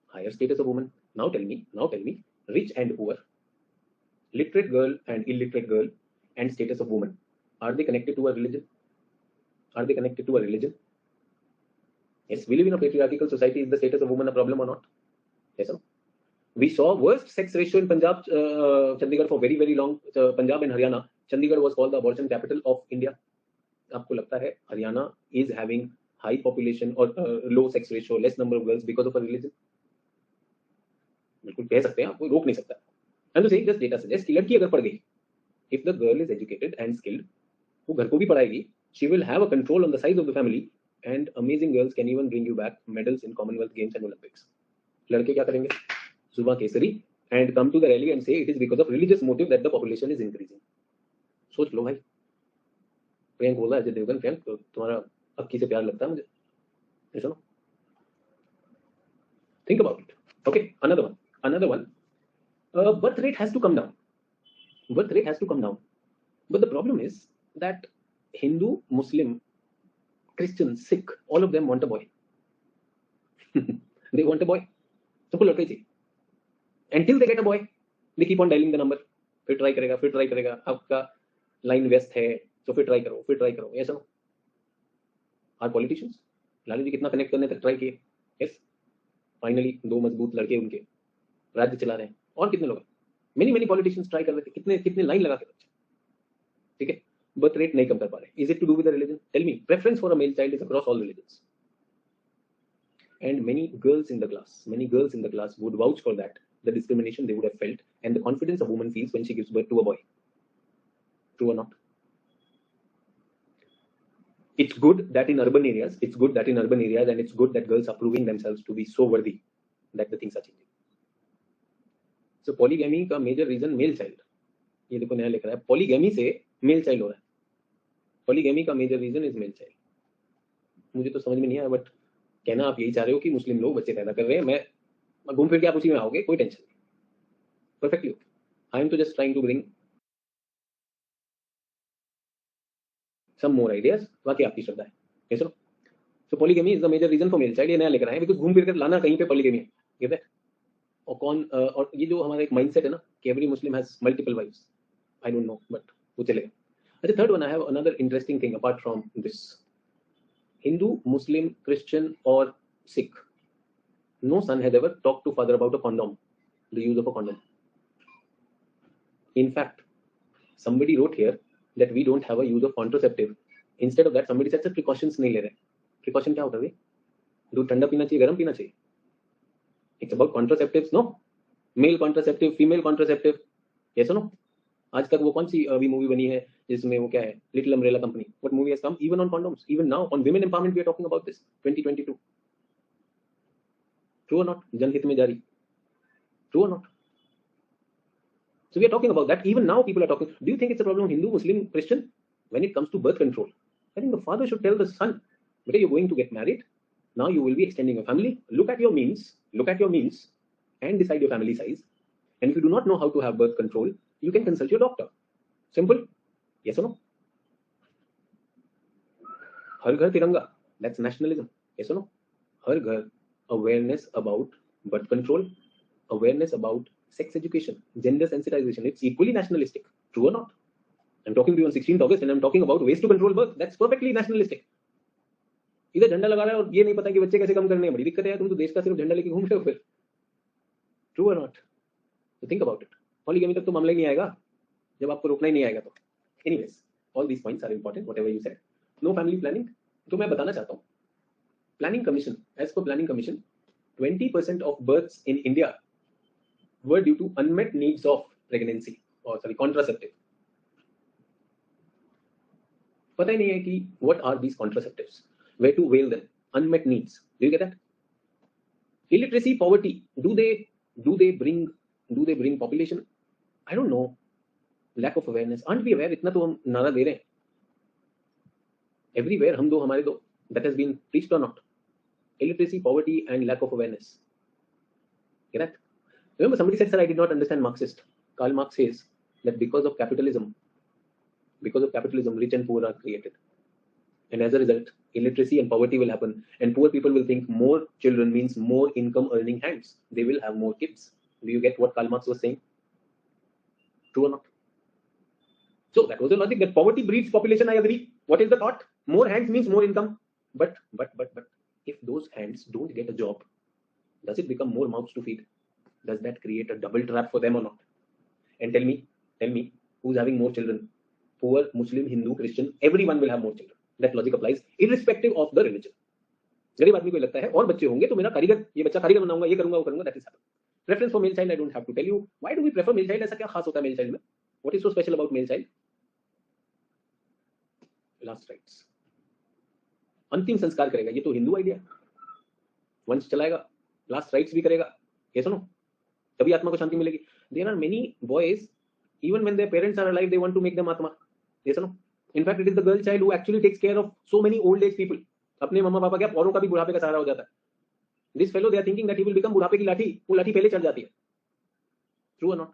Higher status of woman. Now tell me, rich and poor, literate girl and illiterate girl, and status of woman, are they connected to a religion? Yes, we live in a patriarchal society. Is the status of woman a problem or not? Yes or no? We saw worst sex ratio in Punjab, Chandigarh for very, very long. Punjab and Haryana. Chandigarh was called the abortion capital of India. आपको लगता है Haryana is having high population or low sex ratio, less number of girls because of a religion? बिल्कुल कह सकते हैं, आपको रोक नहीं सकता. I'm just saying, just data suggests कि लड़की अगर पढ़ गई, if the girl is educated and skilled, वो घर को भी पढ़ाएगी, she will have a control on the size of the family, and amazing girls can even bring you back medals in Commonwealth Games and Olympics. लड़के क्या करेंगे? सुबह Kesari and come to the rally and say it is because of religious motive that the population is increasing. सोच लो भाई. प्रियंक बोला अजय देवगन, प्रियंक तुम्हारा अक्की से प्यार लगता है मुझे. ऐसा ना? Think about it. Okay, another one. Birth rate has to come down. But the problem is that Hindu, Muslim, Christian, Sikh, all of them want a boy. They want a boy. सबको लड़का ही चाहिए. Until they get a boy, they keep on dialing the number. फिर try करेगा. आपका line व्यस्त है, तो फिर ट्राई करो. ऐसा ना? Our politicians, लालू जी कितना कनेक्ट करने तक ट्राई किए. Yes, फाइनली 2 मजबूत लड़के उनके राज्य चला रहे हैं. और कितने लोग? Many politicians ट्राई कर रहे थे. कितने लाइन लगा के बच्चे. ठीक है, बर्थ रेट नहीं कम कर पा रहे. Is it to do with the religion? Tell me. Preference for a male child is across all religions. And many girls in the class would vouch for that, the discrimination they would have felt and the confidence a woman feels when she gives birth to a boy. True or not? It's good that in urban areas, and it's good that girls are proving themselves to be so worthy that the things are changing. So polygamy का major reason male child. ये देखो नया लिख रहा है, polygamy से male child हो रहा है. Polygamy का major reason is male child. मुझे तो समझ में नहीं आया, बट कहना आप यही चाह रहे हो कि मुस्लिम लोग बच्चे पैदा कर रहे हैं. मैं घूम फिर के आप उसी में आओगे, कोई टेंशन नहीं. Perfectly okay. I am just trying to bring some more ideas. बाकी आपकी श्रद्धा है. Yes or no? So polygamy is the major reason for male child. ये नया लेकर आए हैं, because घूम फिर कर लाना कहीं पे polygamy है. Get that? और ये जो हमारा एक mindset है ना कि every Muslim has multiple wives. I don't know, but वो चलेगा. अच्छा, third one, I have another interesting thing apart from this. Hindu, Muslim, Christian, or Sikh, no son has ever talked to father about a condom, the use of a condom. In fact, somebody wrote here that we don't have a use of contraceptive. Instead of that, somebody said precautions नहीं ले रहे. Precaution क्या होता है? दूध ठंडा पीना चाहिए, गर्म पीना चाहिए? It's about contraceptives, no? Male contraceptive, female contraceptive. Yes or no? आज तक वो कौन सी अभी मूवी बनी है जिसमें वो क्या है, little umbrella company. What movie has come even on condoms? Even now on women empowerment we are talking about this. 2022. True or not? जनहित में जारी. True or not? So we are talking about that. Even now people are talking. Do you think it's a problem of Hindu, Muslim, Christian? When it comes to birth control, I think the father should tell the son, "Beta, you're going to get married. Now you will be extending your family. Look at your means, and decide your family size. And if you do not know how to have birth control, you can consult your doctor. Simple. Yes or no? हर घर तिरंगा. That's nationalism. Yes or no? हर घर awareness about birth control, awareness about sex education, gender sensitization. It's equally nationalistic. True or not? I'm talking to you on 16th August and I'm talking about ways to control birth. That's perfectly nationalistic. इधर झंडा लगा रहा है और ये नहीं पता कि बच्चे कैसे कम करने हैं, बड़ी दिक्कत है। तुम तो देश का सिर्फ झंडा लेके घूम रहे हो फिर। True or not? So think about it. Polygamy तक तो मामला ही नहीं आएगा जब आपको रोकना ही नहीं आएगा तो। Anyways, all these points are important, whatever you said. No family planning. तो मैं बताना चाहता हूँ, Planning Commission, as per Planning Commission, 20% of births in India were due to unmet needs of pregnancy, or sorry, contraceptive. पता ही नहीं है कि what are these contraceptives, where to veil them, unmet needs. Do you get that? Illiteracy, poverty, do they bring population? I don't know. Lack of awareness. Aren't we aware? इतना तो हम नारा दे रहे हैं. Everywhere हम दो हमारे दो. That has been preached or not? Illiteracy, poverty, and lack of awareness. Get that? Remember, somebody said, "Sir, I did not understand Marxist." Karl Marx says that because of capitalism, rich and poor are created, and as a result, illiteracy and poverty will happen, and poor people will think more children means more income earning hands. They will have more kids. Do you get what Karl Marx was saying? True or not? So that was the logic, that poverty breeds population. I agree. What is the thought? More hands means more income. But if those hands don't get a job, does it become more mouths to feed? Does that create a double trap for them or not? And tell me, who's having more children? Poor, Muslim, Hindu, Christian, everyone will have more children. That logic applies irrespective of the religion. गरीब आदमी को लगता है और बच्चे होंगे तो मेरा कारीगर, ये बच्चा कारीगर बनाऊंगा, ये करूंगा, वो करूंगा. That is happen. Preference for male child, I don't have to tell you. Why do we prefer male child? ऐसा क्या खास होता है male child में? What is so special about male child? Last rites. अंतिम संस्कार करेगा, ये तो हिंदू आइडिया. वंश चलाएगा, लास्ट राइट्स भी करेगा. ये सुनो, तभी आत्मा को शांति मिलेगी. There are many boys, even when their parents are alive, they want to make them atma. ये सुनो. In fact, it is the girl child who actually takes care of so many old age people. अपने मम्मा पापा क्या, औरों का भी बुढ़ापे का सहारा हो जाता है. This fellow, they are thinking that he will become बुढ़ापे की लाठी. वो लाठी पहले चल जाती है. True or not?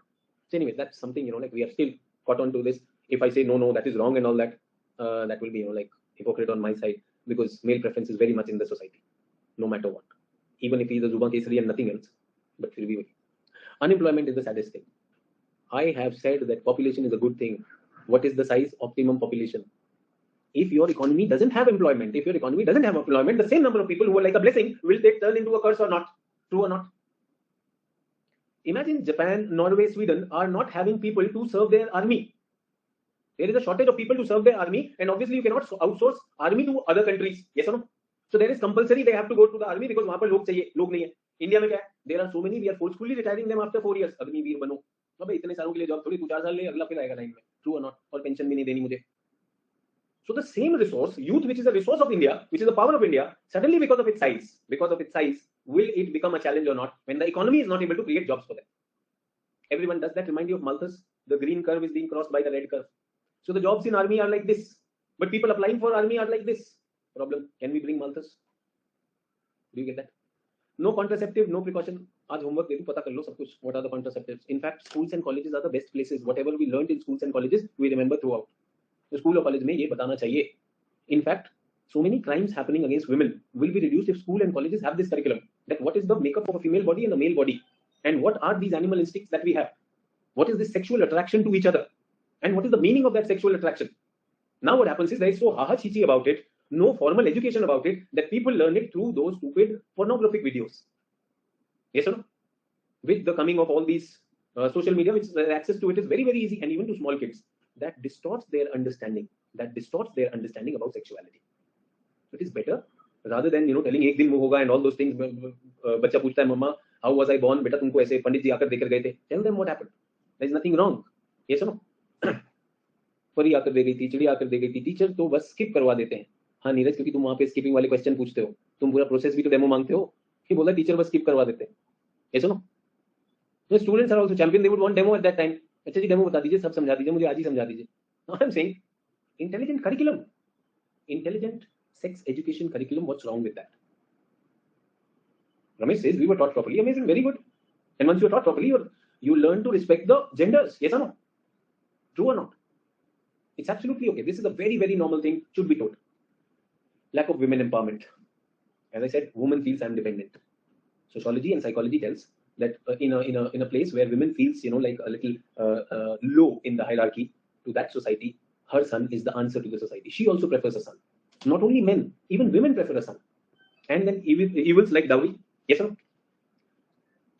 So anyway, that's something, like we are still caught on to this. If I say no, that is wrong and all that, that will be, like hypocrite on my side, because male preference is very much in the society, no matter what. Even if he is a Zuba Kesari and nothing else, but will be. Unemployment is the saddest thing. I have said that population is a good thing. What is the size optimum population? If your economy doesn't have employment, the same number of people who are like a blessing will they turn into a curse or not? True or not? Imagine Japan, Norway, Sweden are not having people to serve their army. There is a shortage of people to serve their army, and obviously you cannot outsource army to other countries. Yes or no? So there is compulsory they have to go to the army because वहाँ पर लोग चाहिए, लोग नहीं है. India में क्या है? There are so many, we are forcefully retiring them after 4 years. Agniveer बनो. अबे इतने सालों के लिए जॉब थोड़ी, तू 4 साल ले, अगला फिर आएगा लाइन में. True or not? और पेंशन भी नहीं देनी मुझे. So the same resource, youth, which is a resource of India, which is the power of India, suddenly because of its size, will it become a challenge or not when the economy is not able to create jobs for them? Everyone, does that remind you of Malthus? The green curve is being crossed by the red curve. So the jobs in army are like this, but people applying for army are like this. Problem, can we bring Malthus? Do you get that? No contraceptive, no precaution. आज homework दे दूं, पता कर लो सब कुछ. What are the contraceptives? In fact, schools and colleges are the best places. Whatever we learned in schools and colleges, we remember throughout. तो school और college में ये बताना चाहिए. In fact, so many crimes happening against women will be reduced if school and colleges have this curriculum. That what is the makeup of a female body and a male body, and what are these animal instincts that we have? What is this sexual attraction to each other, and what is the meaning of that sexual attraction? Now what happens is there is so ha-ha-chi-chi about it, no formal education about it, that people learn it through those stupid pornographic videos. Yes or no? With the coming of all these social media, which access to it is very, very easy, and even to small kids, that distorts their understanding about sexuality. So it is better, rather than telling एक दिन वो होगा and all those things. बच्चा पूछता है, मम्मा, how was I born? बेटा तुमको ऐसे पंडित जी आकर देकर गए थे. Tell them what happened. There is nothing wrong. Yes or no? परी आकर दे गई थी, चिड़ी आकर दे गई थी. टीचर तो बस स्किप करवा देते हैं. हाँ नीरज, क्योंकि तुम वहाँ पे स्किपिंग वाले क्वेश्चन पूछते हो, तुम पूरा प्रोसेस भी तो डेमो मांगते हो. कि बोला टीचर बस स्किप करवा देते हैं. Yes or no? The students are also champion. They would want demo at that time. अच्छा जी डेमो बता दीजिए, सब समझा दीजिए, मुझे आज ही समझा दीजिए. Now I'm saying intelligent curriculum, intelligent sex education curriculum. What's wrong with that? Ramesh says we were taught properly. Amazing, very good. And once you are taught properly, you learn to respect the genders. Yes or no? True or not? It's absolutely okay. This is a very, very normal thing. Should be taught. Lack of women empowerment. As I said, woman feels I'm dependent. Sociology and psychology tells that in a place where women feels like a little low in the hierarchy to that society, her son is the answer to the society. She also prefers a son. Not only men, even women prefer a son. And then evils like dowry. Yes or no?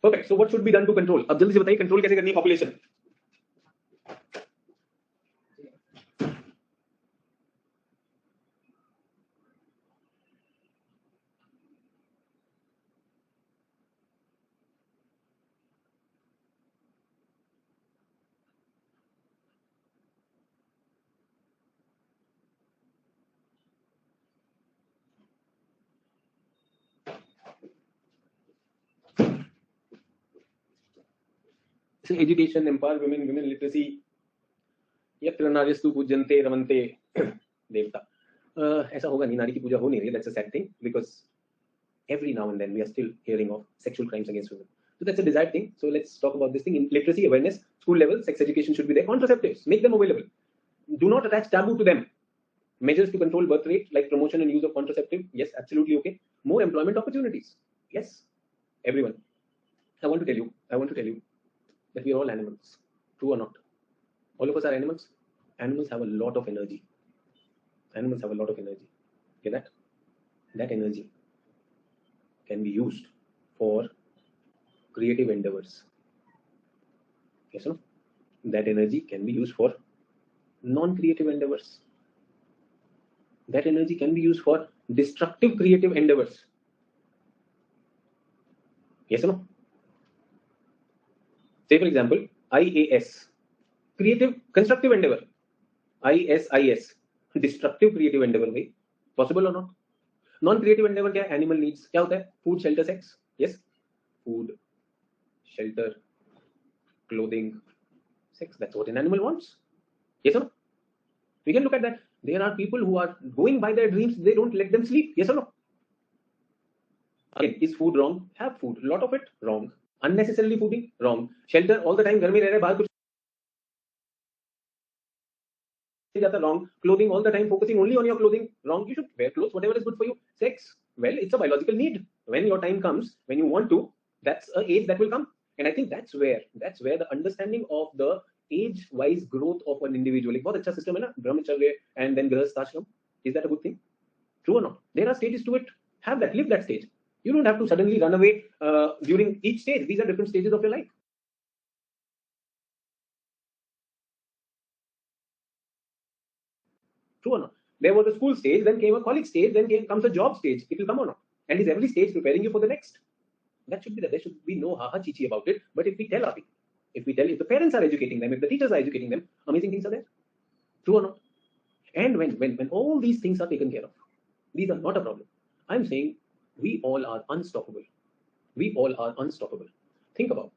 Perfect. So what should be done to control? अब जल्दी से बताइए control कैसे करनी है population? So education, empower women, women literacy. यत्र नार्यस्तु पूज्यन्ते रमन्ते देवता. ऐसा होगा नहीं, नारी की पूजा हो नहीं रही. That's a sad thing because every now and then we are still hearing of sexual crimes against women. So that's a desired thing. So let's talk about this thing. In literacy, awareness, school level, sex education should be there. Contraceptives, make them available. Do not attach taboo to them. Measures to control birth rate, like promotion and use of contraceptive. Yes, absolutely okay. More employment opportunities. Yes, everyone. I want to tell you that we are all animals. True or not? All of us are animals. Animals have a lot of energy. Animals have a lot of energy. Hear that? That energy can be used for creative endeavors. Yes or no? That energy can be used for non-creative endeavors. That energy can be used for destructive creative endeavors. Yes or no? Say for example, IAS, creative constructive endeavor. ISIS, destructive creative endeavor. भाई possible or not? Non-creative endeavor क्या है? Animal needs क्या होता है? Food, shelter, sex. Yes, food, shelter, clothing, sex. That's what an animal wants. Yes or no? We can look at that. There are people who are going by their dreams. They don't let them sleep. Yes or no? Again, is food wrong? Have food. A lot of it wrong. Unnecessarily fooding wrong. Shelter all the time घर में रह रहे बाहर कुछ जाता wrong. Clothing all the time focusing only on your clothing wrong. You should wear clothes whatever is good for you. Sex, well, it's a biological need. When your time comes, when you want to, that's an age that will come. And I think that's where the understanding of the age wise growth of an individual, एक बहुत अच्छा system है ना, ब्रह्मचर्य and then गृहस्थाश्रम. Is that a good thing? True or not? There are stages to it. Have that, live that stage. You don't have to suddenly run away during each stage. These are different stages of your life. True or not? There was a school stage, then came a college stage, then comes a job stage. It will come or not? And is every stage preparing you for the next? That should be there. There should be no ha ha chi chi about it. But if we tell if the parents are educating them, if the teachers are educating them, amazing things are there. True or not? And when all these things are taken care of, these are not a problem. I'm saying we all are unstoppable. We all are unstoppable. Think about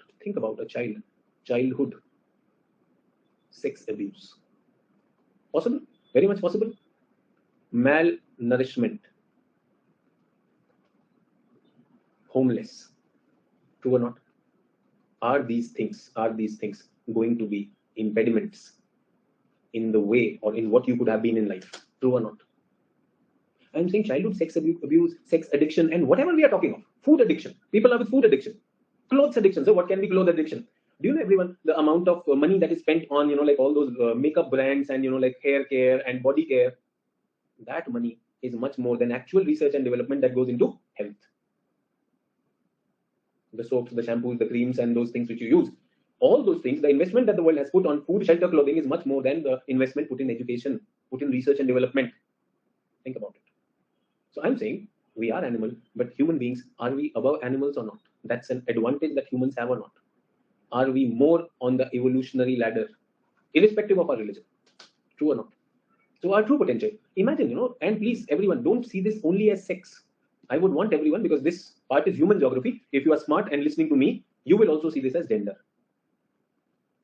a childhood sex abuse. Possible? Very much possible. Malnourishment. Homeless. True or not? Are these things going to be impediments in the way or in what you could have been in life? True or not? I'm saying childhood sex abuse, sex addiction, and whatever we are talking of. Food addiction. People are with food addiction. Clothes addiction. So what can be clothes addiction? Do you know, everyone, the amount of money that is spent on, like all those makeup brands and, like hair care and body care? That money is much more than actual research and development that goes into health. The soaps, the shampoos, the creams, and those things which you use. All those things, the investment that the world has put on food, shelter, clothing is much more than the investment put in education, put in research and development. Think about it. So I'm saying we are animal, but human beings, are we above animals or not? That's an advantage that humans have or not? Are we more on the evolutionary ladder, irrespective of our religion? True or not? So our true potential. Imagine, and please, everyone, don't see this only as sex. I would want everyone, because this part is human geography. If you are smart and listening to me, you will also see this as gender.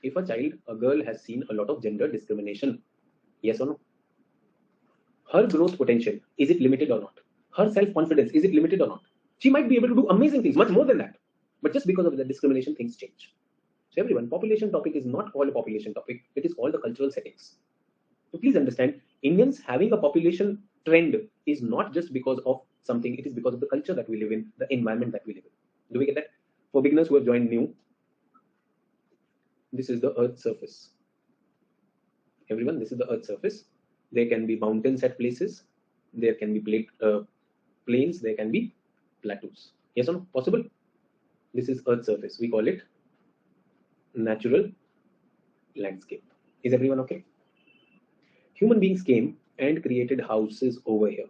If a girl has seen a lot of gender discrimination, yes or no? Her growth potential, is it limited or not? Her self-confidence, is it limited or not? She might be able to do amazing things, much more than that. But just because of the discrimination, things change. So everyone, population topic is not all a population topic. It is all the cultural settings. So please understand, Indians having a population trend is not just because of something. It is because of the culture that we live in, the environment that we live in. Do we get that? For beginners who have joined new, this is the Earth's surface. Everyone, this is the Earth's surface. There can be mountains at places. There can be plains. There can be plateaus. Yes or no? Possible? This is Earth's surface. We call it natural landscape. Is everyone okay? Human beings came and created houses over here.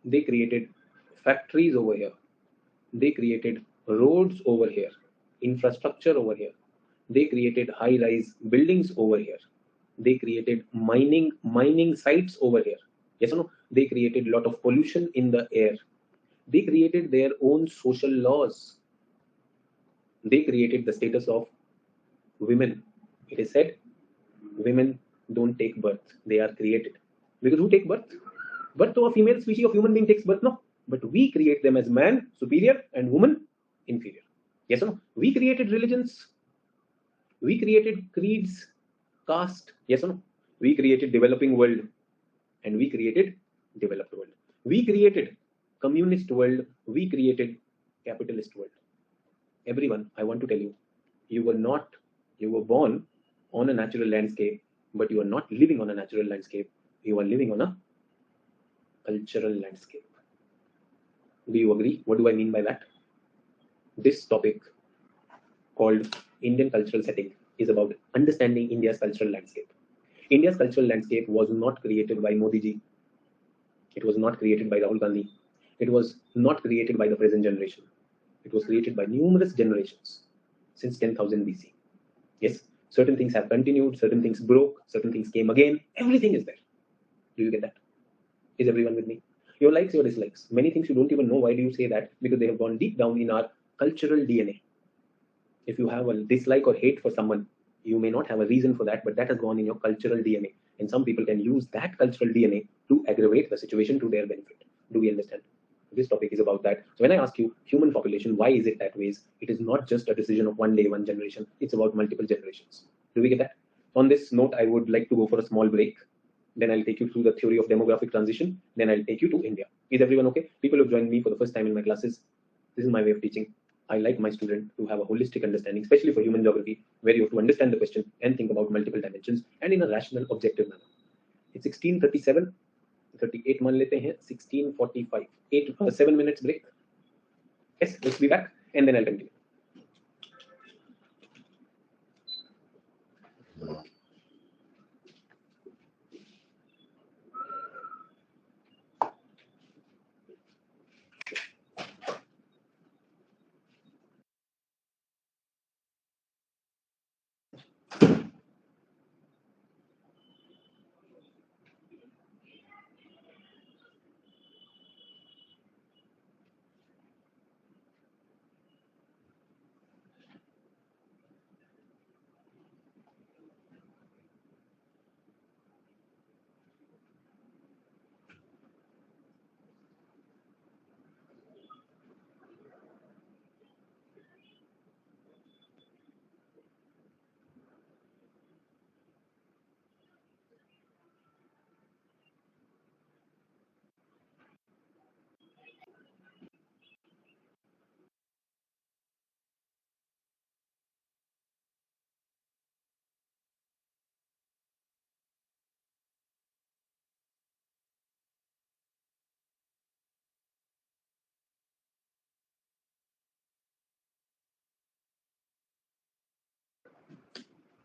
They created factories over here. They created roads over here, infrastructure over here. They created high-rise buildings over here. They created mining sites over here. Yes or no? They created a lot of pollution in the air. They created their own social laws. They created the status of women. It is said women don't take birth, they are created. Because who take birth? Birth to a female species of human being takes birth, no. But we create them as man superior and woman inferior. Yes or no? We created religions, we created creeds, caste. Yes or no? We created developing world and we created developed world. We created communist world, we created capitalist world. Everyone, I want to tell you, you were born on a natural landscape, but you are not living on a natural landscape. You are living on a cultural landscape. Do you agree? What do I mean by that? This topic called Indian cultural setting is about understanding India's cultural landscape. India's cultural landscape was not created by Modi ji. It was not created by Rahul Gandhi. It was not created by the present generation. It was created by numerous generations since 10,000 BC. Yes, certain things have continued, certain things broke, certain things came again. Everything is there. Do you get that? Is everyone with me? Your likes, your dislikes. Many things you don't even know. Why do you say that? Because they have gone deep down in our cultural DNA. If you have a dislike or hate for someone, you may not have a reason for that, but that has gone in your cultural DNA. And some people can use that cultural DNA to aggravate the situation to their benefit. Do we understand? This topic is about that. So when I ask you human population, why is it that ways? It is not just a decision of one day, one generation. It's about multiple generations. Do we get that? On this note, I would like to go for a small break. Then I'll take you through the theory of demographic transition. Then I'll take you to India. Is everyone okay? People who have joined me for the first time in my classes, this is my way of teaching. I like my student to have a holistic understanding, especially for human geography, where you have to understand the question and think about multiple dimensions and in a rational, objective manner. It's 16:37, 38 मान लेते हैं, 16:45, 7 minutes break. Yes, let's be back and then I'll continue.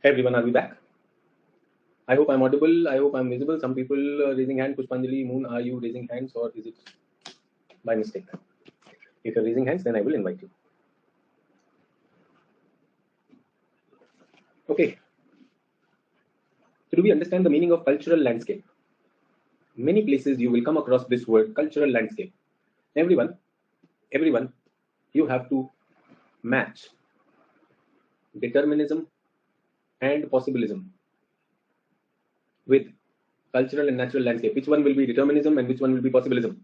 Hey everyone, are we back? I hope I'm audible. I hope I'm visible. Some people raising hand. Pushpanjali, Moon, are you raising hands or is it by mistake? If you're raising hands, then I will invite you. Okay. So do we understand the meaning of cultural landscape? Many places you will come across this word cultural landscape. Everyone, you have to match determinism and possibilism with cultural and natural landscape. Which one will be determinism and which one will be possibilism?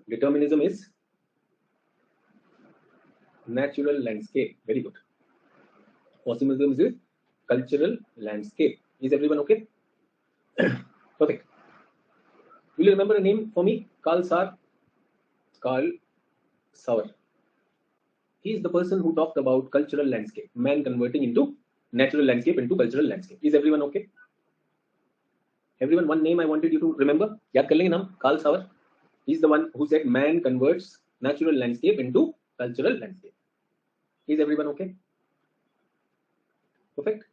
Determinism is natural landscape. Very good. Possibilism is cultural landscape. Is everyone okay? Perfect. Will you remember a name for me? Carl Sauer. He is the person who talked about cultural landscape, man converting into natural landscape into cultural landscape. Is everyone okay? Everyone, one name I wanted you to remember. Yaad kar lenge naam? Carl Sauer. He's the one who said man converts natural landscape into cultural landscape. Is everyone okay? Perfect.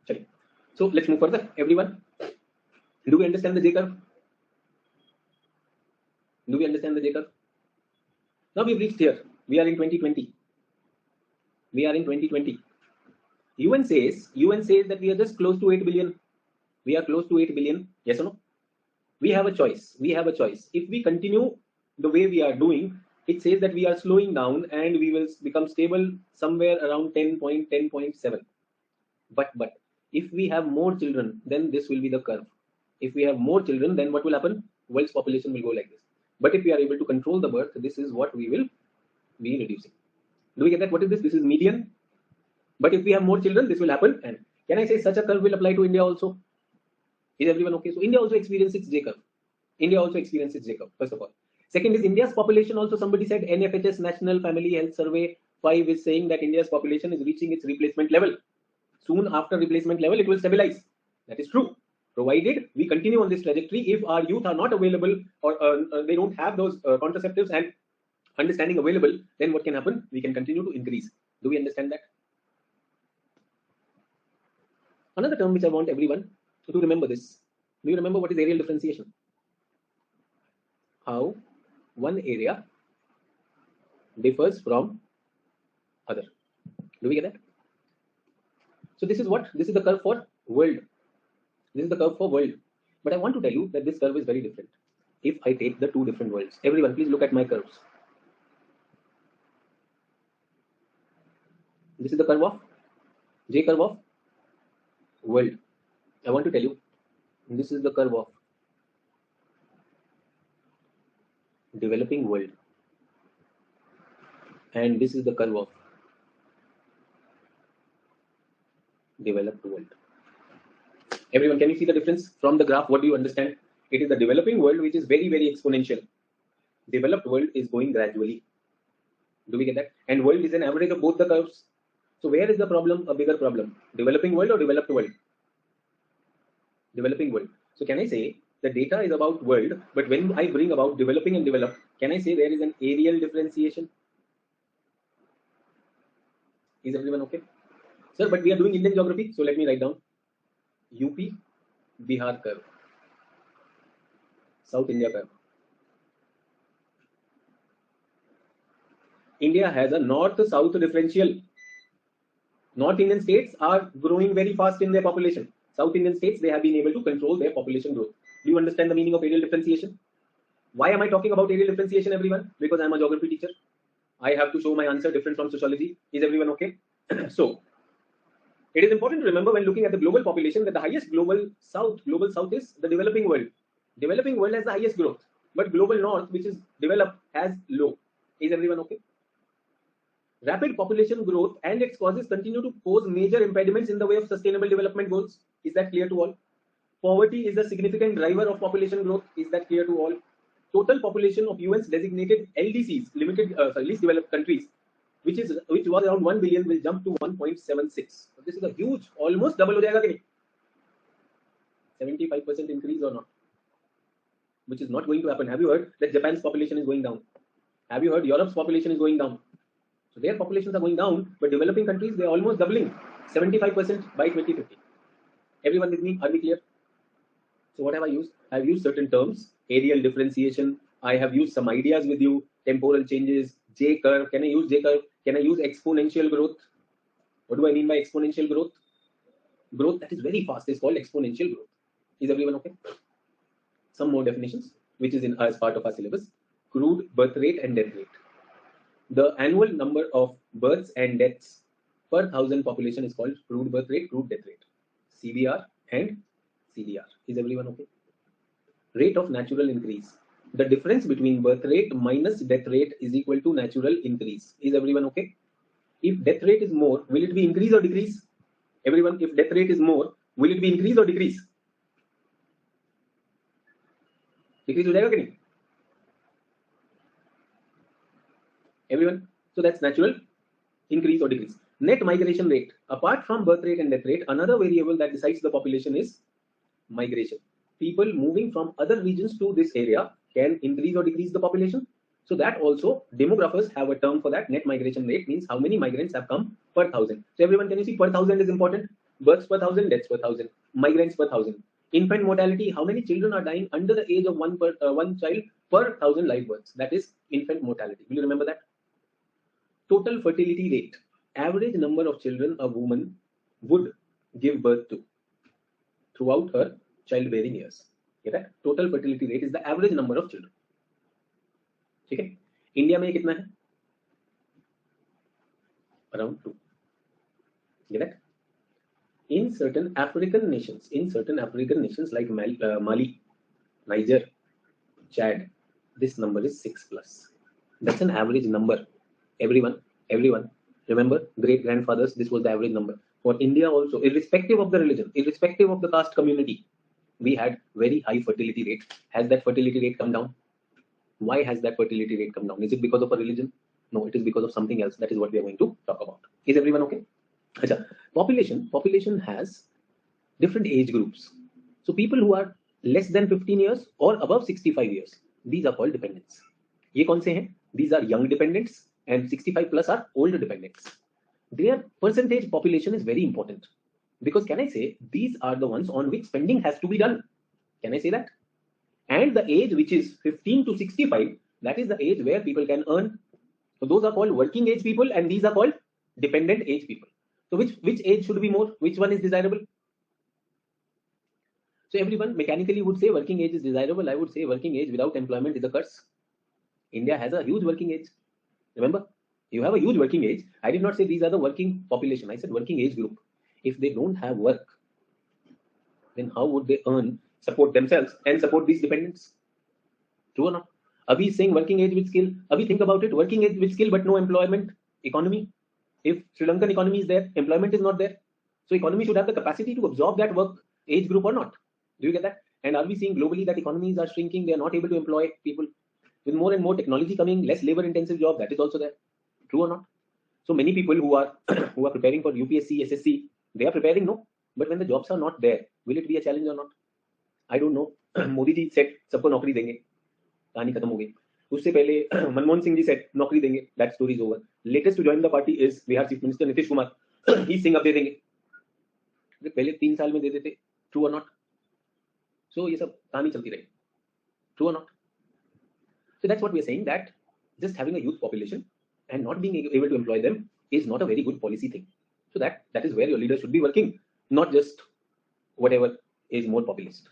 Chali. So let's move further. Everyone, do we understand the J curve? Do we understand the J curve? Now we've reached here. We are in 2020. We are in 2020. UN says that we are just close to 8 billion. We are close to 8 billion. Yes or no? We have a choice. We have a choice. If we continue the way we are doing, it says that we are slowing down and we will become stable somewhere around 10.7. But if we have more children, then this will be the curve. If we have more children, then what will happen? World's population will go like this. But if we are able to control the birth, this is what we will be reducing. Do we get that? What is this? This is median. But if we have more children, this will happen. And can I say such a curve will apply to India also? Is everyone okay? So India also experiences J curve. India also experiences J curve, first of all. Second is India's population also. Somebody said NFHS National Family Health Survey 5 is saying that India's population is reaching its replacement level. Soon after replacement level, it will stabilize. That is true. Provided we continue on this trajectory, if our youth are not available or they don't have those contraceptives and understanding available, then what can happen? We can continue to increase. Do we understand that? Another term which I want everyone to remember this. Do you remember what is areal differentiation? How one area differs from other. Do we get that? So this is what? This is the curve for world. This is the curve for world. But I want to tell you that this curve is very different. If I take the two different worlds, everyone please look at my curves. This is the curve of J curve of world. I want to tell you, this is the curve of developing world, and this is the curve of developed world. Everyone, can you see the difference from the graph? What do you understand? It is the developing world which is very, very exponential. Developed world is going gradually. Do we get that? And world is an average of both the curves. So where is the problem? A bigger problem. Developing world or developed world? Developing world. So can I say the data is about world, but when I bring about developing and developed, can I say there is an areal differentiation? Is everyone okay? Sir, but we are doing Indian geography, so let me write down UP Bihar curve, South India curve. India has a north-south differential. North Indian states are growing very fast in their population. South Indian states, they have been able to control their population growth. Do you understand the meaning of areal differentiation? Why am I talking about areal differentiation, everyone? Because I am a geography teacher. I have to show my answer different from sociology. Is everyone okay? So, it is important to remember when looking at the global population that the highest global south is the developing world. Developing world has the highest growth, but global north, which is developed, has low. Is everyone okay? Rapid population growth and its causes continue to pose major impediments in the way of sustainable development goals. Is that clear to all? Poverty is a significant driver of population growth. Is that clear to all? Total population of UN's designated LDCs, least developed countries, which was around 1 billion, will jump to 1.76. So this is a huge, almost double ho jayega ke nahi? 75% increase or not? Which is not going to happen. Have you heard that Japan's population is going down? Have you heard Europe's population is going down? So their populations are going down, but developing countries, they are almost doubling, 75% by 2050. Everyone with me? Are we clear? So what have I used? I have used certain terms, areal differentiation. I have used some ideas with you, temporal changes, J curve. Can I use J curve? Can I use exponential growth? What do I mean by exponential growth? Growth that is very fast is called exponential growth. Is everyone okay? Some more definitions, which is as part of our syllabus. Crude birth rate and death rate. The annual number of births and deaths per 1,000 population is called crude birth rate, crude death rate. CBR and CDR. Is everyone okay? Rate of natural increase. The difference between birth rate minus death rate is equal to natural increase. Is everyone okay? If death rate is more, will it be increase or decrease? Everyone, if death rate is more, will it be increase or decrease? Decrease हो जाएगा कि नहीं everyone? So that's natural increase or decrease. Net migration rate. Apart from birth rate and death rate, another variable that decides the population is migration. People moving from other regions to this area can increase or decrease the population. So that also demographers have a term for that. Net migration rate means how many migrants have come per thousand. So everyone, can you see per thousand is important? Births per thousand, deaths per thousand, migrants per thousand. Infant mortality, how many children are dying under the age of one child per thousand live births? That is infant mortality. Will you remember that? Total fertility rate, average number of children a woman would give birth to throughout her childbearing years. Get that? Total fertility rate is the average number of children. ठीक है? India में कितना है? Around 2. Get that? In certain African nations like Mali, Niger, Chad, this number is 6+. That's an average number. Everyone, remember, great grandfathers, this was the average number. For India also, irrespective of the religion, irrespective of the caste community, we had very high fertility rate. Has that fertility rate come down? Why has that fertility rate come down? Is it because of a religion? No, it is because of something else. That is what we are going to talk about. Is everyone okay? Achha. Population has different age groups. So people who are less than 15 years or above 65 years, these are called dependents. ये कौन से हैं? These are young dependents and 65 plus are older dependents. Their percentage population is very important because, can I say, these are the ones on which spending has to be done. Can I say that? And the age which is 15 to 65, that is the age where people can earn. So those are called working age people and these are called dependent age people. So which age should be more? Which one is desirable? So everyone mechanically would say working age is desirable. I would say working age without employment is a curse. India has a huge working age. Remember, you have a huge working age. I did not say these are the working population. I said working age group. If they don't have work, then how would they earn, support themselves and support these dependents? True or not? Abhi is saying working age with skill. Abhi, think about it. Working age with skill but no employment. Economy. If Sri Lankan economy is there, employment is not there. So economy should have the capacity to absorb that work age group or not. Do you get that? And are we seeing globally that economies are shrinking? They are not able to employ people. With more and more technology coming, less labor intensive job, that is also there. True or not? So many people who are who are preparing for UPSC, SSC, they are preparing, no? But when the jobs are not there, will it be a challenge or not? I don't know. Modi ji said सबको नौकरी देंगे, कहानी खत्म हो गई. उससे पहले Manmohan Singh ji said नौकरी देंगे, that story is over. Latest to join the party is Bihar Chief Minister Nitish Kumar. He's saying अब दे देंगे. पहले 3 साल में दे देते. True or not? So ये सब कहानी चलती रही. True or not? So that's what we are saying, that just having a youth population and not being able to employ them is not a very good policy thing. So that is where your leaders should be working, not just whatever is more populist.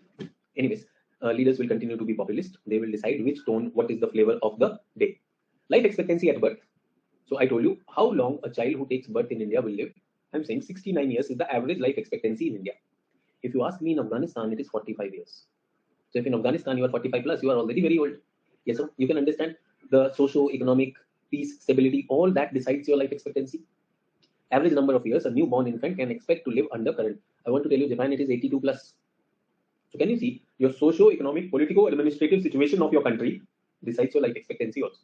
Anyways, leaders will continue to be populist. They will decide which tone, what is the flavor of the day. Life expectancy at birth. So I told you how long a child who takes birth in India will live. I'm saying 69 years is the average life expectancy in India. If you ask me, in Afghanistan, it is 45 years. So if in Afghanistan you are 45 plus, you are already very old. Yes, sir. You can understand the socio-economic peace, stability, all that decides your life expectancy. Average number of years a newborn infant can expect to live under current. I want to tell you, Japan, it is 82 plus. So can you see your socio-economic, political, administrative situation of your country decides your life expectancy also.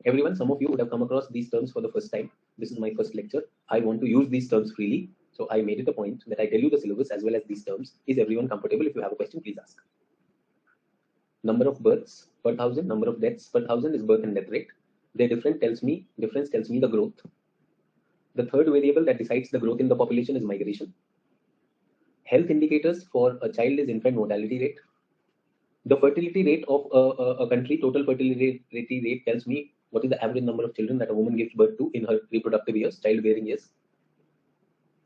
Everyone, some of you would have come across these terms for the first time. This is my first lecture. I want to use these terms freely. So I made it a point that I tell you the syllabus as well as these terms. Is everyone comfortable? If you have a question, please ask. Number of births per thousand, number of deaths per thousand is birth and death rate. The difference tells me the growth. The third variable that decides the growth in the population is migration. Health indicators for a child is infant mortality rate. The fertility rate of a country, total fertility rate tells me what is the average number of children that a woman gives birth to in her reproductive years, childbearing years.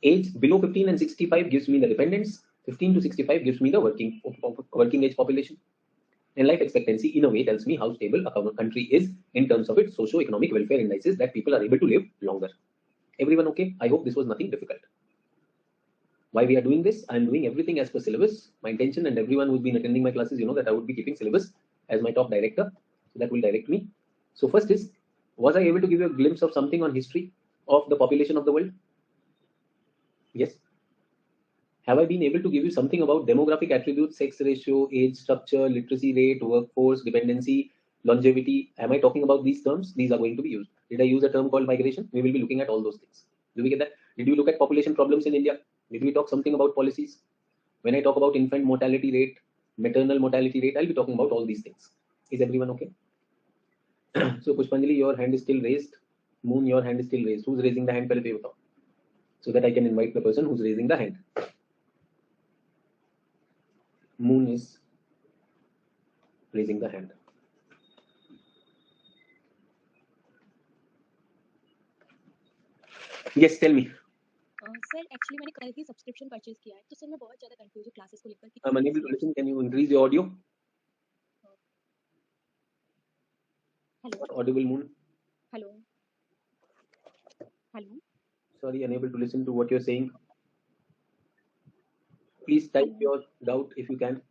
Age below 15 and 65 gives me the dependents. 15 to 65 gives me the working age population. And life expectancy, in a way, tells me how stable a country is in terms of its socio-economic welfare indices, that people are able to live longer. Everyone okay? I hope this was nothing difficult. Why we are doing this? I am doing everything as per syllabus. My intention, and everyone who's been attending my classes, you know that I would be keeping syllabus as my top director. So that will direct me. So first is, was I able to give you a glimpse of something on history of the population of the world? Yes. Have I been able to give you something about demographic attributes, sex ratio, age structure, literacy rate, workforce, dependency, longevity? Am I talking about these terms? These are going to be used. Did I use a term called migration? We will be looking at all those things. Do we get that? Did you look at population problems in India? Did we talk something about policies? When I talk about infant mortality rate, maternal mortality rate, I'll be talking about all these things. Is everyone okay? So Pushpanjali, your hand is still raised. Moon, your hand is still raised. Who's raising the hand? पहले तो ये बताओ, so that I can invite the person who's raising the hand. Moon is raising the hand. Yes, tell me. Sir actually मैंने कल ही subscription purchase किया है, तो sir मैं बहुत ज़्यादा कंफ्यूज हूँ क्लासेस को लेकर कि I'm unable to listen. Can you increase your audio? Hello Audible, Moon. Hello hello Sorry, unable to listen to what you're saying. Please type your doubt if you can.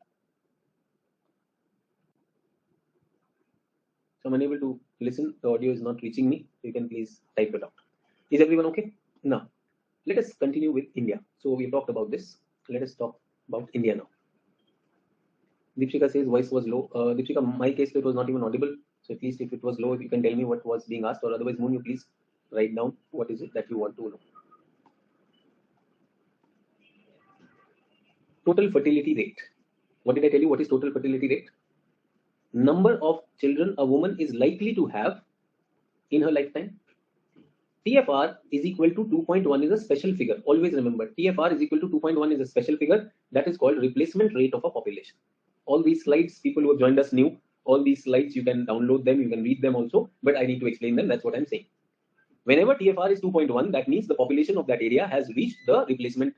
So I'm unable to listen. The audio is not reaching me. You can please type it out. Is everyone okay? Now, let us continue with India. So we talked about this. Let us talk about India now. Deepshika says voice was low. Deepshika, my case it was not even audible. So at least if it was low, if you can tell me what was being asked, or otherwise, Moon, you please write down what is it that you want to know. Total fertility rate. What did I tell you? What is total fertility rate? Number of children a woman is likely to have in her lifetime. TFR is equal to 2.1 is a special figure. Always remember, TFR is equal to 2.1 is a special figure that is called replacement rate of a population. All these slides, people who have joined us new, all these slides, you can download them, you can read them also, but I need to explain them. That's what I'm saying. Whenever TFR is 2.1, that means the population of that area has reached the replacement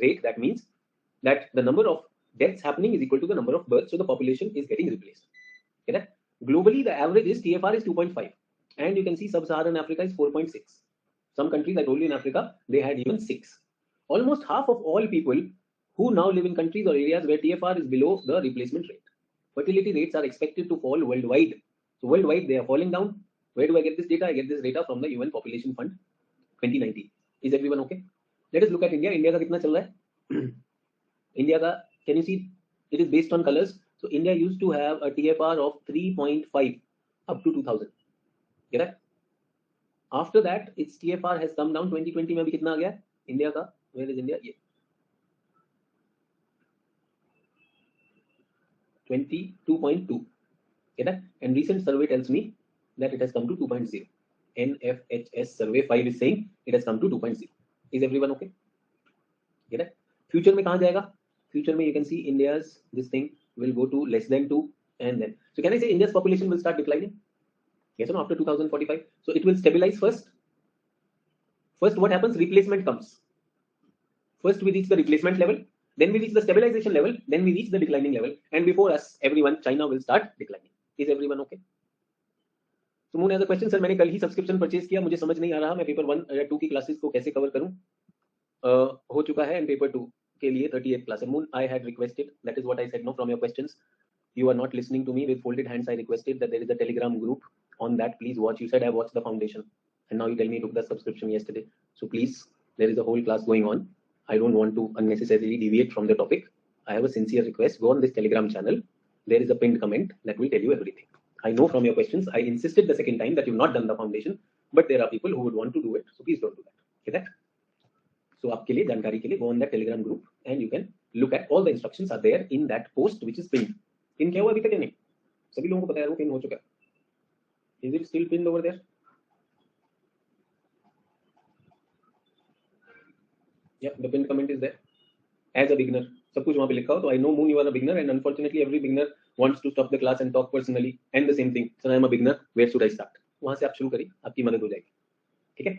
rate. That means that the number of deaths happening is equal to the number of births, so the population is getting replaced. Okay? Globally, the average is TFR is 2.5, and you can see sub-Saharan Africa is 4.6. Some countries I told you in Africa, they had even 6. Almost half of all people who now live in countries or areas where TFR is below the replacement rate. Fertility rates are expected to fall worldwide. So worldwide, they are falling down. Where do I get this data? I get this data from the UN Population Fund 2019. Is everyone okay? Let us look at India. India का कितना चल रहा है? India का, can you see? It is based on colors. So India used to have a TFR of 3.5 up to 2000. Get it? After that, its TFR has come down. 2020 में भी कितना आ गया? India का, where is India? ये 22.2. Get it? And recent survey tells me that it has come to 2.0. NFHS survey 5 is saying it has come to 2.0. Is everyone okay? Get it? Future में कहाँ जाएगा? Future में you can see India's this thing will go to less than 2, and then, so can I say India's population will start declining? Yes or no? After 2045, so it will stabilize first. First, what happens? Replacement comes. First, we reach the replacement level, then we reach the stabilization level, then we reach the declining level, and before us, everyone, China will start declining. Is everyone okay? So Moon has a question, sir मैंने कल ही subscription purchase किया, मुझे समझ नहीं आ रहा मैं paper 1 या 2 की क्लासेस को कैसे कवर करूं. हो चुका है, एंड पेपर 2 के लिए 38 क्लास है. Moon, I had requested, that is what I said no from your questions. You are not listening to me with folded hands. I requested that there is a Telegram group on that. Please watch. You said I watched the foundation, and now you tell me you took the subscription yesterday. So please, there is a whole class going on. I don't want to unnecessarily deviate from the topic. I have a sincere request. Go on this Telegram channel. There is a pinned comment that will tell you everything. I know from your questions. I insisted the second time that you've not done the foundation, but there are people who would want to do it. So please don't do that. Okay, that. So आपके लिए जानकारी के लिए go on that Telegram group and you can look at all the instructions are there in that post which is pinned. Pin क्या हुआ अभी तक या नहीं? सभी लोगों को पता है वो पिन हो चुका है. Is it still pinned over there? Yeah, the pinned comment is there. As a beginner, सब कुछ वहाँ पे लिखा हो. So I know Moon, you are a beginner, and unfortunately every beginner wants to stop the class and talk personally. And the same thing. So I am a beginner. Where should I start? वहाँ से आप शुरू करिए, आपकी मदद हो जाएगी. ठीक है?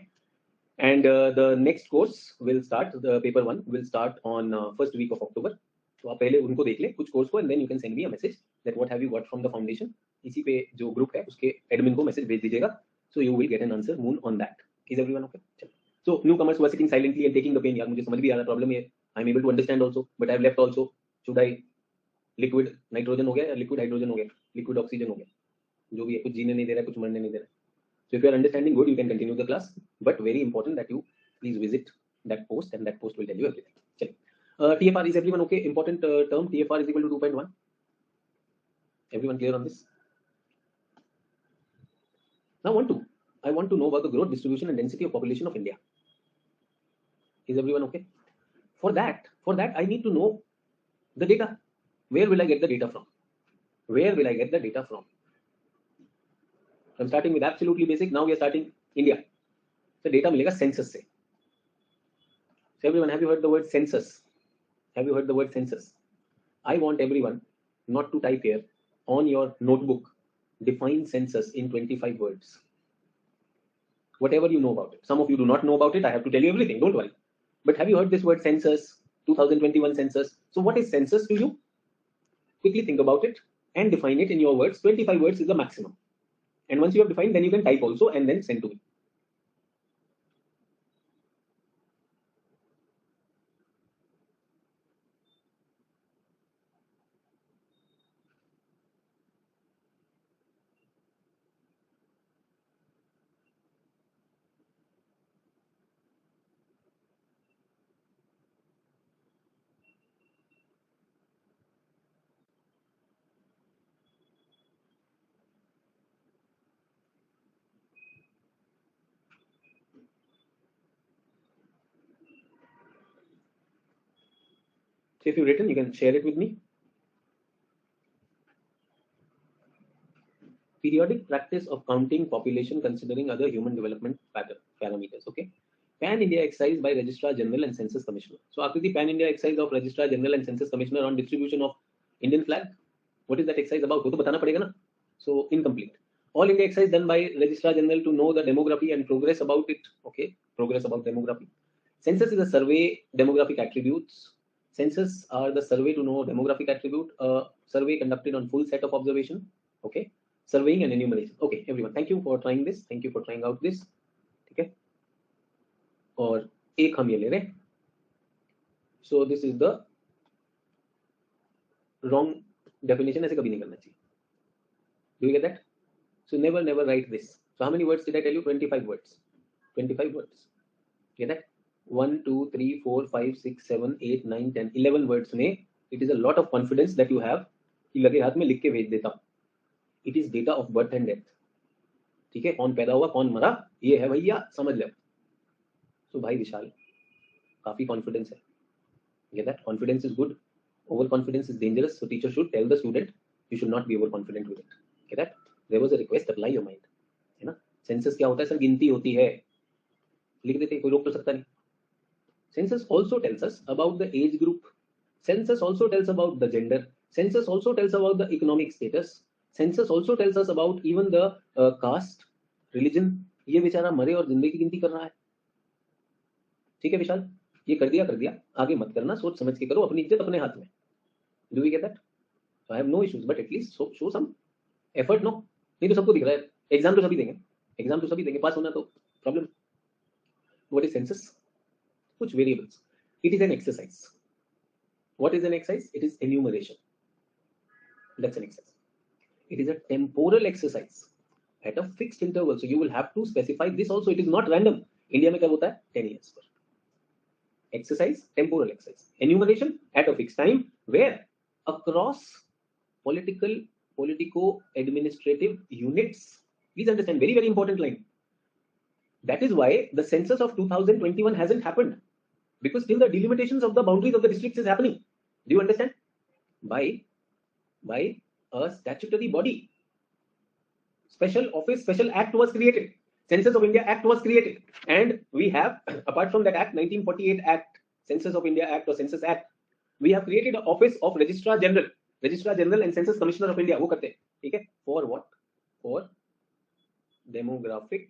And the next course will start. The paper 1 will start on first week of October. तो आप पहले उनको देख ले कुछ कोर्स को, and then you can send me a message that what have you got from the foundation. इसी पे जो ग्रुप है उसके एडमिन को मैसेज भेज दीजिएगा. So you will get an answer, Moon, on that. Is everyone okay? चलो. So newcomers who are sitting silently and taking the pain, यार मुझे समझ भी आ रहा प्रॉब्लम है. I'm able to understand also, but I've left also. Should I liquid nitrogen हो गया या liquid hydrogen हो गया, liquid oxygen हो गया, जो भी है, कुछ जीने नहीं दे रहा है, कुछ मरने नहीं दे रहा है. So if you are understanding good, you can continue the class. But very important that you please visit that post, and that post will tell you everything. चलिए. TFR, is everyone okay? Important term, TFR is equal to 2.1. Everyone clear on this? Now I want to know about the growth, distribution and density of population of India. Is everyone okay? For that I need to know the data. Where will I get the data from? Where will I get the data from? I'm starting with absolutely basic. Now we are starting India. So data मिलेगा census से. So everyone, have you heard the word census? Have you heard the word census? I want everyone not to type here on your notebook. Define census in 25 words. Whatever you know about it. Some of you do not know about it. I have to tell you everything. Don't worry. But have you heard this word census? 2021 census. So what is census to you? Quickly think about it and define it in your words. 25 words is the maximum. And once you have defined, then you can type also and then send to me. So if you've written, you can share it with me. Periodic practice of counting population considering other human development parameters. Okay. Pan India exercise by Registrar General and Census Commissioner. So Akriti, Pan India exercise of Registrar General and Census Commissioner on distribution of Indian flag. What is that exercise about? वो तो बताना पड़ेगा ना. So incomplete. All India exercise done by Registrar General to know the demography and progress about it. Okay. Progress about demography. Census is a survey demographic attributes. Census are the survey to know demographic attribute. A survey conducted on full set of observation. Okay. Surveying and enumeration. Okay, everyone. Thank you for trying this. Thank you for trying out this. ठीक है. और एक हम ये ले रहे हैं. So this is the wrong definition. ऐसे कभी नहीं करना चाहिए. Do you get that? So never write this. So how many words did I tell you? 25 words. 25 words. Get that? 1, 2, 3, 4, 5, 6, 7, 8, 9, 10, 11 words में it is a lot of confidence that you have कि लगे हाथ में लिख के भेज देता हूँ. It is data of birth and death. ठीक है. कौन पैदा हुआ कौन मरा ये है भैया, समझ लो. So भाई विशाल काफी कॉन्फिडेंस है. Get that? Confidence is good. Overconfidence is dangerous. So teacher should tell the student you should not be overconfident with it. Get that? There was a request. Apply your mind. है ना? Census क्या होता है sir? गिनती होती है. लिख देते कोई रोक तो सकता नहीं. Census also tells us about the age group. Census also tells about the gender. Census also tells about the economic status. Census also tells us about even the caste, religion. ये बेचारा मरे और जिंदगी की गिनती कर रहा है. ठीक है विशाल, ये कर दिया आगे मत करना, सोच समझ के करो, अपनी इज्जत अपने हाथ में. Do we get that? I have no issues but at least show some effort. No नहीं तो सबको दिख रहा है. एग्जाम तो सभी देंगे, पास होना तो प्रॉब्लम. What is census? कुछ variables. It is an exercise. What is an exercise? It is enumeration. That's an exercise. It is a temporal exercise at a fixed interval. So you will have to specify this also. It is not random. India में कब होता है? 10 years पर. Exercise, temporal exercise. Enumeration at a fixed time. Where? Across politico-administrative units. Please understand, very important line. That is why the census of 2021 hasn't happened. Because still the delimitations of the boundaries of the districts is happening. Do you understand? By a statutory body. Special office, special act was created. Census of India Act was created. And we have, apart from that act, 1948 Act, Census of India Act or Census Act, we have created an office of Registrar General. Registrar General and Census Commissioner of India. वो करते हैं. ठीक है? For what? For demographic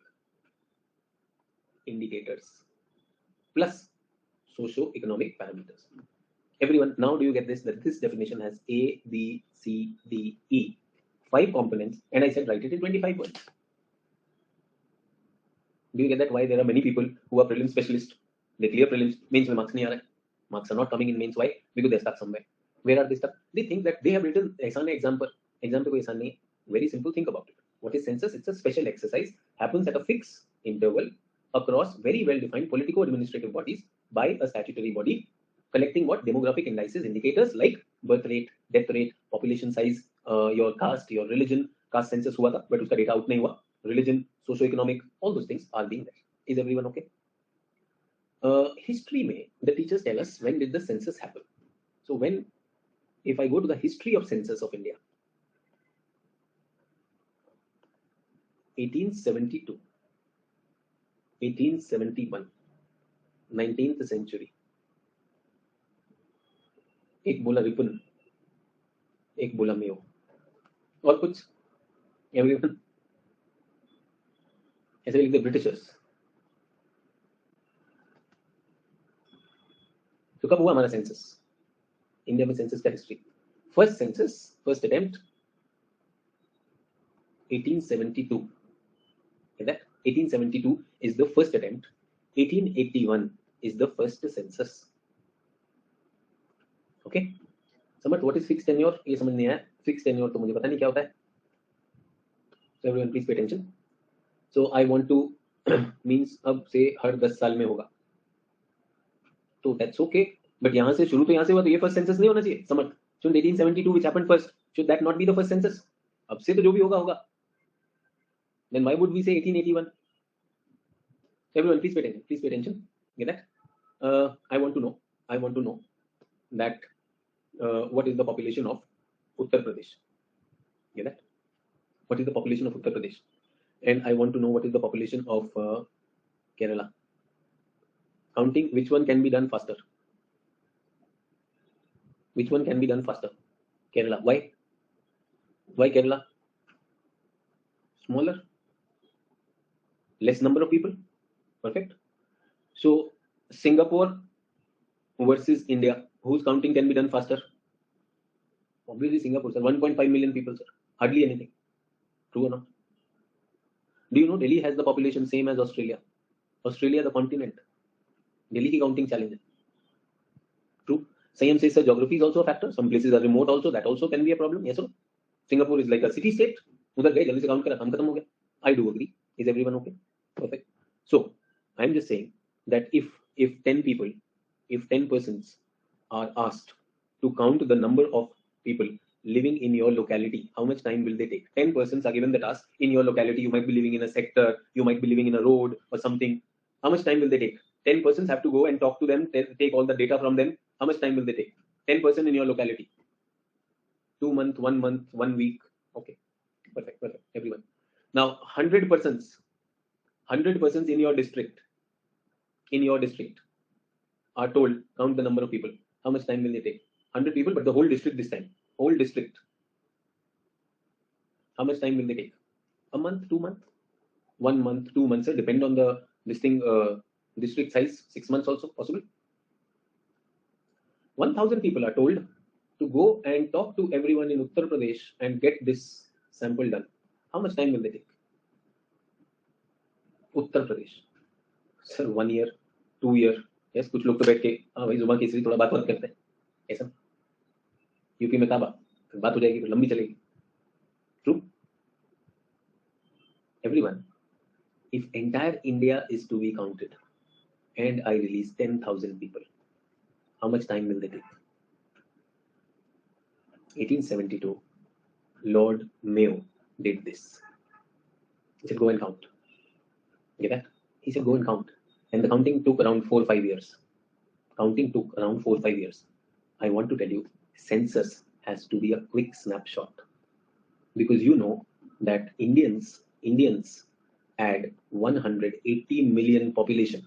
indicators plus socio-economic parameters. Everyone, now do you get this? That this definition has A, B, C, D, E. 5 components, and I said write it in 25 words. Do you get that? Why there are many people who are prelim specialists? They clear prelims, mains में marks नहीं आ रहे. Marks are not coming in mains. Why? Because they're stuck somewhere. Where are they stuck? They think that they have written ऐसा नहीं exam पर. Exam पे कोई ऐसा नहीं. Very simple. Think about it. What is census? It's a special exercise. Happens at a fixed interval across very well-defined politico-administrative bodies by a statutory body collecting what? Demographic indices, indicators like birth rate, death rate, population size, your caste, your religion. Caste census हुआ था, but उसका data out नहीं हुआ. Religion, socio-economic, all those things are being there. Is everyone okay? History में, the teachers tell us when did the census happen. So when, if I go to the history of census of India, 1872, 1871, 19th century. एक बोला Ripon, एक बोला Mayo, और कुछ? Everyone ऐसे लिख दे Britishers. तो कब हुआ हमारा सेंसस इंडिया में? सेंसस का history, first census, first attempt 1872. That 1872 is the first attempt. 1881 is the first census. Okay, समझ what is fixed tenure? ये समझ नहीं आया. Fixed tenure तो मुझे पता नहीं क्या होता है. So everyone please pay attention. So I want to means अब से हर 10 साल में होगा, तो that's okay. But यहाँ से शुरू तो यहाँ से हुआ, तो ये फर्स्ट सेंसस नहीं होना चाहिए. समझ, should 1872 which happened first, should that not be the first census? अब से तो जो भी होगा होगा. Then why would we say 1881? Everyone please pay attention. Please pay attention. Get that? I want to know that what is the population of Uttar Pradesh? Get that? What is the population of Uttar Pradesh? And I want to know what is the population of Kerala. Counting, which one can be done faster? Which one can be done faster? Kerala. Why? Why Kerala? Smaller, less number of people. Perfect. So Singapore versus India, whose counting can be done faster? Obviously Singapore, sir. 1.5 million people, sir. Hardly anything. True or not? Do you know Delhi has the population same as Australia? Australia, the continent. Delhi की counting challenge. True. Sayam says, sir, geography is also a factor. Some places are remote also. That also can be a problem. Yes or no? Singapore is like a city state. उधर गए, जल्दी से count करा, काम खत्म हो गया. I do agree. Is everyone okay? Perfect. So I'm just saying that if 10 people, if 10 persons are asked to count the number of people living in your locality, how much time will they take? 10 persons are given the task in your locality. You might be living in a sector, you might be living in a road or something. How much time will they take? 10 persons have to go and talk to them, take all the data from them. How much time will they take? 10 person in your locality. 2 months, 1 month, 1 week. Okay, perfect, perfect, everyone. Now 100 persons in your district are told count the number of people. How much time will they take? 100 people, but the whole district this time. Whole district. How much time will they take? A month, 2 months, 1 month, 2 months. Depend on the district size. 6 months also possible. 1,000 people are told to go and talk to everyone in Uttar Pradesh and get this sample done. How much time will they take? Uttar Pradesh. Sir, 1 year, 2 year. Yes, कुछ लोग तो बैठ के हाँ भाई जुबान केसरी थोड़ा बात करते हैं ऐसा. यूपी में कहाँ बात हो जाएगी, फिर लंबी चलेगी. True. Everyone, if entire India is to be counted and I release 10,000 people, how much time will they take? 1872, Lord Mayo did this. He said, go and count. Get that? He said, go and count. And the counting took around 4 or 5 years. Counting took around 4 or 5 years. I want to tell you, census has to be a quick snapshot. Because you know that Indians add 180 million population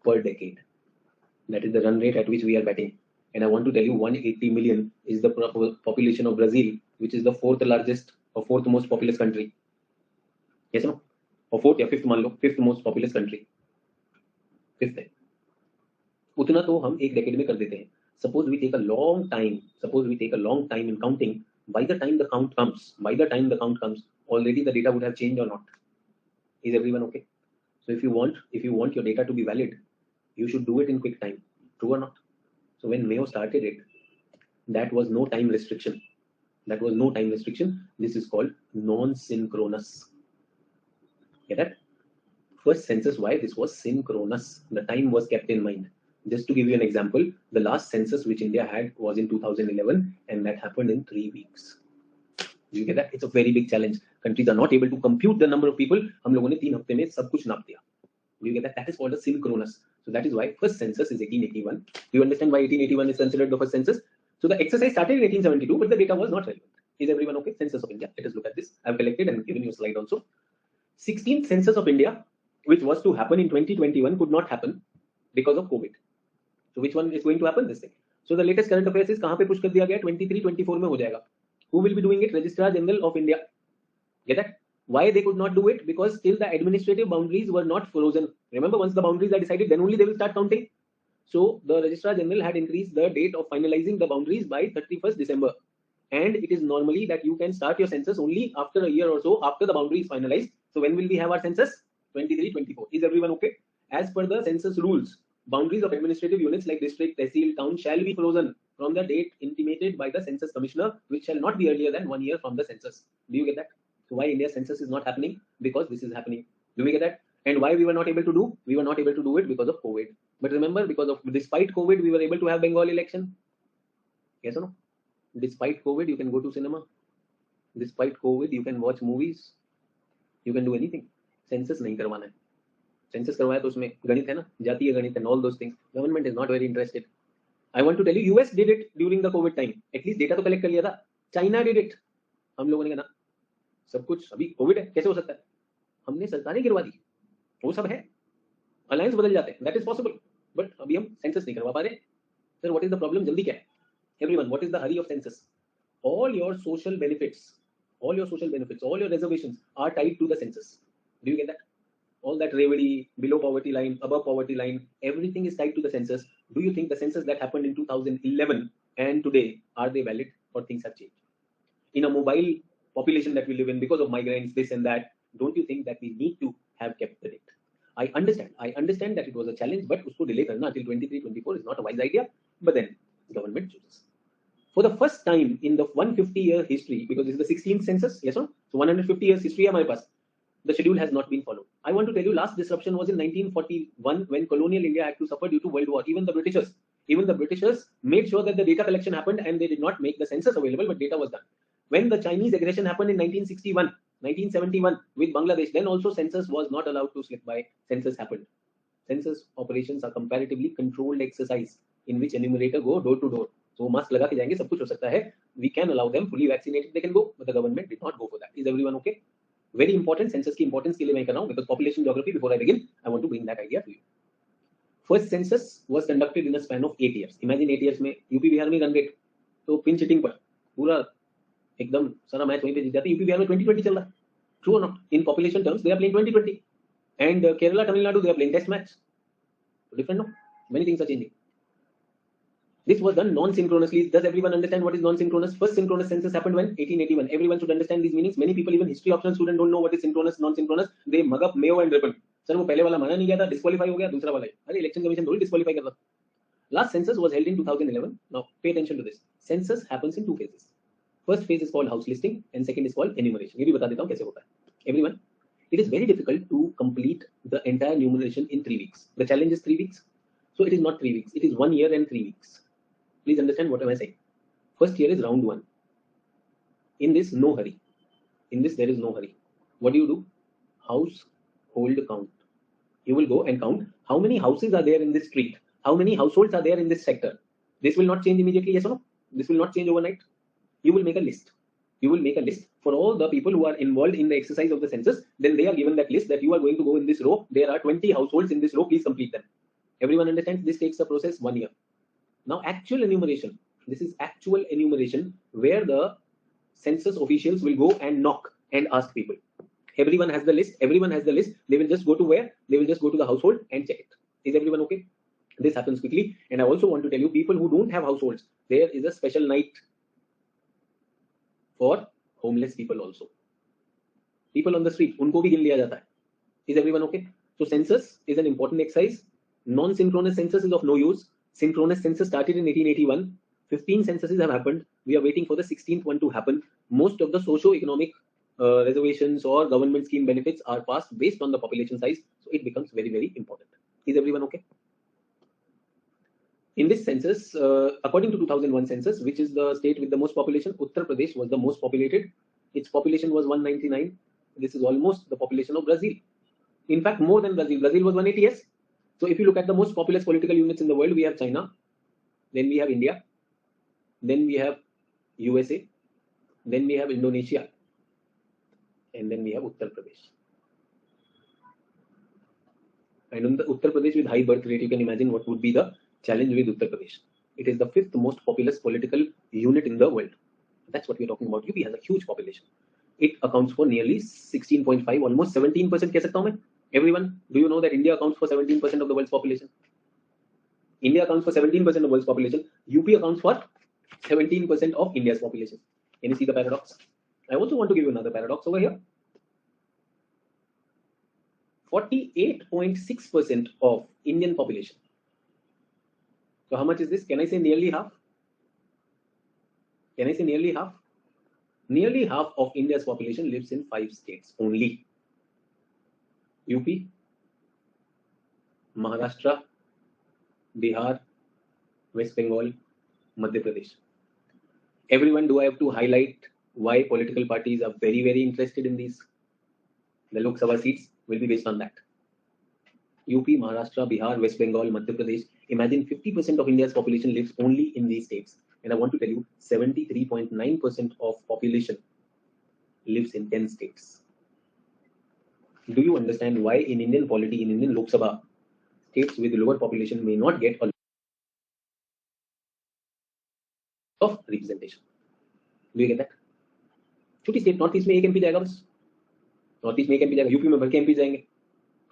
per decade. That is the run rate at which we are batting. And I want to tell you 180 million is the population of Brazil, which is the 4th largest or 4th most populous country. Yes or no? Or 4th या 5th मान लो, 5th most populous country. 5th है. उतना तो हम एक decade में कर देते हैं. Suppose we take a long time in counting. By the time the count comes, already the data would have changed or not. Is everyone okay? So if you want your data to be valid, you should do it in quick time. True or not? So when Mayo started it, that was no time restriction. This is called non-synchronous. Get that? First census, why this was synchronous? The time was kept in mind. Just to give you an example, the last census which India had was in 2011, and that happened in 3 weeks. You get that? It's a very big challenge. Countries are not able to compute the number of people. हम लोगों ने 3 हफ्ते में सब कुछ नाप दिया. You get that? That is called a synchronous. So that is why first census is 1881. Do you understand why 1881 is considered the first census? So the exercise started in 1872, but the data was not relevant. Is everyone okay? Census of India. Let us look at this. I've collected and given you a slide also. 16th census of India, which was to happen in 2021, could not happen because of COVID. So which one is going to happen? This thing. So the latest current affairs is कहाँ पे push कर दिया गया? 23-24 में हो जाएगा. Who will be doing it? Registrar General of India. Get that? Why they could not do it? Because still the administrative boundaries were not frozen. Remember, once the boundaries are decided, then only they will start counting. So the Registrar General had increased the date of finalizing the boundaries by 31st December. And it is normally that you can start your census only after a year or so after the boundary is finalized. So when will we have our census? 23-24. Is everyone okay? As per the census rules, boundaries of administrative units like district, tehsil, town shall be frozen from the date intimated by the census commissioner, which shall not be earlier than 1 year from the census. Do you get that? So why India's census is not happening? Because this is happening. Do we get that? And why we were not able to do? We were not able to do it because of COVID. But remember, because of despite COVID, we were able to have Bengal election. Yes or no? Despite COVID, you can go to cinema. Despite COVID, you can watch movies. You can do anything. Census नहीं करवाना है. Census करवाया तो उसमें गणित है ना, जातीय गणित and all those things. Government is not very interested. I want to tell you, US did it during the COVID time. At least data तो collect कर लिया था. China did it. हम लोगों ने कहा ना, सब कुछ अभी कोविड है, कैसे हो सकता है? हमने सरकारें गिरवा दी. वो सब है. अलायंस बदल जाते हैं. That is possible. But अभी हम census नहीं करवा पा रहे. Sir, what is the problem? जल्दी क्या है? Everyone, what is the hurry of census? All your social benefits, all your reservations are tied to the census. Do you get that? All that revenue, below poverty line, above poverty line, everything is tied to the census. Do you think the census that happened in 2011 and today, are they valid or things have changed? In a mobile population that we live in because of migrants, this and that, don't you think that we need to have kept the date? I understand that it was a challenge, but usko delay karna till 23-24 is not a wise idea, but then government chooses. For the first time in the 150-year history, because this is the 16th census, yes or no? So 150 years history है हमारे पास. The schedule has not been followed. I want to tell you, last disruption was in 1941 when colonial India had to suffer due to World War. Even the Britishers made sure that the data collection happened and they did not make the census available, but data was done. When the Chinese aggression happened in 1961, 1971 with Bangladesh, then also census was not allowed to slip by. Census happened. Census operations are comparatively controlled exercise in which enumerator go door to door. So mask लगा के जाएंगे, सब कुछ हो सकता है. We can allow them fully vaccinated, they can go, but the government did not go for that. Is everyone okay? Very important. Census की importance के लिए मैं कर रहा हूँ because population geography. Before I begin, I want to bring that idea to you. First census was conducted in a span of 8 years. Imagine 8 years में UP Bihar में gun rate तो पिन चिटिंग पर पूरा एकदम सारा मैच वहीं पे जीत जाती. यूपी बिहार में 2020 चल रहा है. True or not? In population terms, they are playing 2020, and Kerala, Tamil Nadu, they are playing test match. Different, no? Many things are changing. This was done non-synchronously. Does everyone understand what is non-synchronous? First synchronous census happened when 1881. Everyone should understand these meanings. Many people, even history optional students, don't know what is synchronous, non-synchronous. They mug up Mayo and Ripon. Sir, वो पहले वाला माना नहीं गया था, disqualify हो गया, दूसरा वाला है. अरे election commission थोड़ी disqualify कर रहा. Last census was held in 2011. Now pay attention to this. Census happens in 2 phases. First phase is called house listing, and second is called enumeration. ये भी बता देता हूँ कैसे होता है. Everyone, it is very difficult to complete the entire enumeration in 3 weeks. The challenge is 3 weeks. So it is not 3 weeks. It is 1 year and 3 weeks. Please understand what am I saying. First year is round 1. In this, no hurry. In this, there is no hurry. What do? Household count. You will go and count how many houses are there in this street. How many households are there in this sector. This will not change immediately, yes or no? This will not change overnight. You will make a list. You will make a list for all the people who are involved in the exercise of the census. Then they are given that list that you are going to go in this row. There are 20 households in this row. Please complete them. Everyone understands this takes the process 1 year. Now, actual enumeration. This is actual enumeration where the census officials will go and knock and ask people. Everyone has the list. Everyone has the list. They will just go to where? They will just go to the household and check it. Is everyone okay? This happens quickly. And I also want to tell you, people who don't have households, there is a special night for homeless people also. People on the street, unko bhi gin liya jata hai. Is everyone okay? So census is an important exercise. Non-synchronous census is of no use. Synchronous census started in 1881. 15 censuses have happened. We are waiting for the 16th one to happen. Most of the socio-economic reservations or government scheme benefits are passed based on the population size. So it becomes very, very important. Is everyone okay? In this census, according to 2001 census, which is the state with the most population, Uttar Pradesh was the most populated. Its population was 199. This is almost the population of Brazil. In fact, more than Brazil. Brazil was 180, yes. So if you look at the most populous political units in the world, we have China, then we have India, then we have USA, then we have Indonesia, and then we have Uttar Pradesh. And in the Uttar Pradesh with high birth rate, you can imagine what would be the challenge with Uttar Pradesh. It is the 5th most populous political unit in the world. That's what we're talking about. UP has a huge population. It accounts for nearly 16.5, almost 17% कह सकता हूं मैं. Everyone, do you know that India accounts for 17% of the world's population? India accounts for 17% of the world's population. UP accounts for 17% of India's population. Can you see the paradox? I also want to give you another paradox over here. 48.6% of Indian population. So how much is this? Can I say nearly half? Can I say nearly half? Nearly half of India's population lives in 5 states only. UP, Maharashtra, Bihar, West Bengal, Madhya Pradesh. Everyone, do I have to highlight why political parties are very, very interested in these? The Lok Sabha seats will be based on that. UP, Maharashtra, Bihar, West Bengal, Madhya Pradesh. Imagine 50% of India's population lives only in these states. And I want to tell you, 73.9% of population lives in 10 states. Do you understand why in Indian polity, in Indian Lok Sabha, states with lower population may not get a lot of representation? Do you get that? छोटी state north east में एक MP जाएगा बस. North east में एक MP जाएगा, UP में भर के एमपी जाएंगे,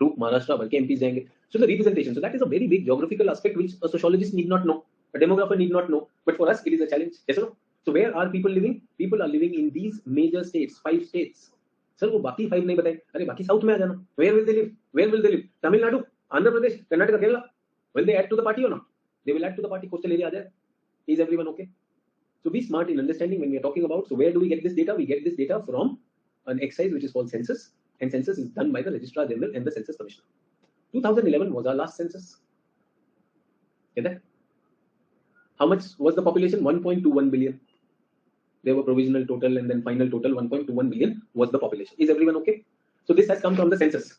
महाराष्ट्र भर के एमपी जाएंगे. So the representation, so that is a very big geographical aspect which a sociologist need not know, a demographer need not know, but for us it is a challenge. Yes or no? So where are people living? People are living in these major states, 5 states. Sir वो बाकी 5 नहीं बताए. अरे बाकी south में आ जाना. Where will they live? Where will they live? Tamil Nadu, Andhra Pradesh, Karnataka, Kerala. Will they add to the party or not? They will add to the party. Coastal area आ जाए. Is everyone okay? So be smart in understanding when we are talking about. So where do we get this data? We get this data from an exercise which is called census, and census is done by the Registrar General and the Census Commissioner. 2011 was our last census. Get that? How much was the population? 1.21 billion. There were provisional total and then final total 1.21 billion was the population. Is everyone okay? So this has come from the census.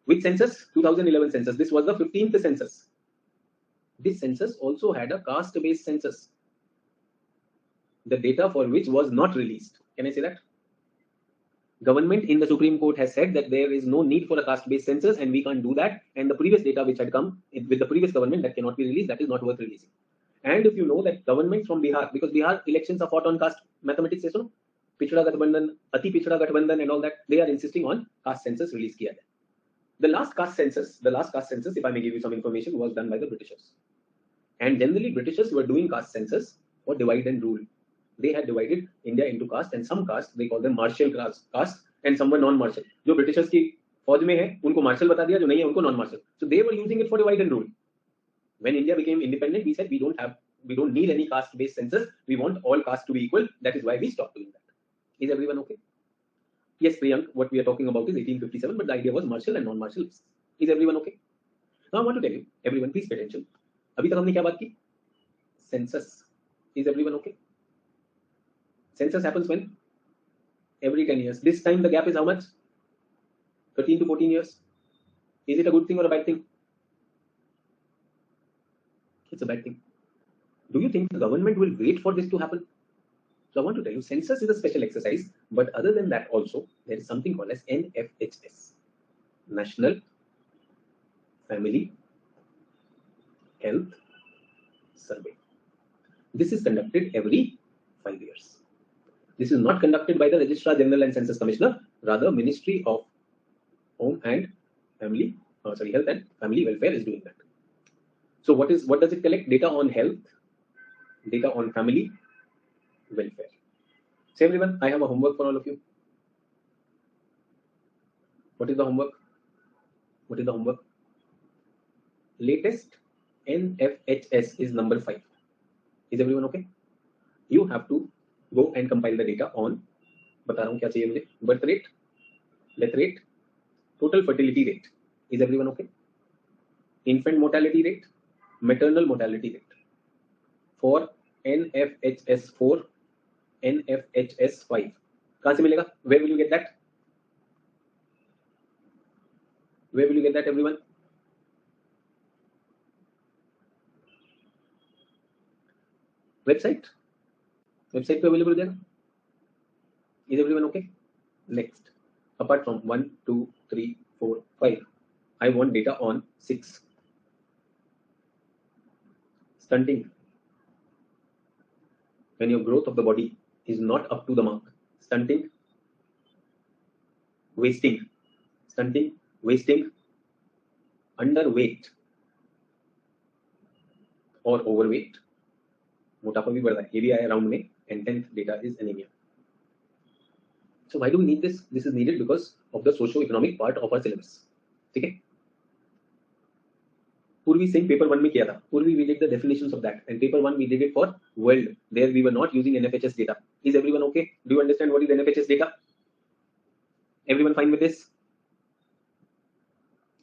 Which census? 2011 census. This was the 15th census. This census also had a caste-based census, the data for which was not released. Can I say that? Government in the Supreme Court has said that there is no need for a caste-based census and we can't do that. And the previous data which had come with the previous government that cannot be released, that is not worth releasing. And if you know that governments from Bihar, because Bihar elections are fought on caste mathematics, you know, Pichda Gathbandhan, Ati Pichda Gathbandhan and all that, they are insisting on caste census release kiya hai. The last caste census, if I may give you some information, was done by the Britishers. And generally Britishers were doing caste census for divide and rule. They had divided India into caste, and some caste they call them martial caste and some were non-martial. जो Britishers की फौज में है उनको martial बता दिया, जो नहीं है उनको non-martial. So they were using it for divide and rule. When India became independent, we said we don't need any caste-based census. We want all castes to be equal. That is why we stopped doing that. Is everyone okay? Yes, Priyank, what we are talking about is 1857, but the idea was martial and non-martial. Is everyone okay? Now I want to tell you, everyone, please pay attention. अभी तक हमने क्या बात की? Census. Is everyone okay? Census happens when? Every 10 years. This time the gap is how much? 13 to 14 years. Is it a good thing or a bad thing? It's a bad thing. Do you think the government will wait for this to happen? So I want to tell you, census is a special exercise, but other than that also, there is something called as NFHS, National Family Health Survey. This is conducted every 5 years. This is not conducted by the Registrar General and Census Commissioner, rather Ministry of Health and Family Welfare is doing that. So what does it collect? Data on health, data on family welfare. So everyone, I have a homework for all of you. What is the homework? What is the homework? Latest NFHS is number 5. Is everyone okay? You have to go and compile the data on, बता रहा हूँ क्या चाहिए मुझे, birth rate, death rate, total fertility rate. Is everyone okay? Infant mortality rate, maternal mortality rate. for NFHS4, NFHS5. कहाँ से मिलेगा? Where will you get that? Where will you get that, everyone? Website. Website पे available there. Is everyone okay? Next. Apart from 1, 2, 3, 4, 5, I want data on 6. Stunting. When your growth of the body is not up to the mark. Stunting. Wasting. Stunting. Wasting. Underweight or overweight. मोटापा भी बढ़ रहा है, ये भी आया round में, and 10th data is anemia. So why do we need this? This is needed because of the socio-economic part of our syllabus. ठीक है? Purvi Singh paper 1 में किया था. Purvi we did the definitions of that, and paper 1 we did it for world. There we were not using NFHS data. Is everyone okay? Do you understand what is NFHS data? Everyone fine with this?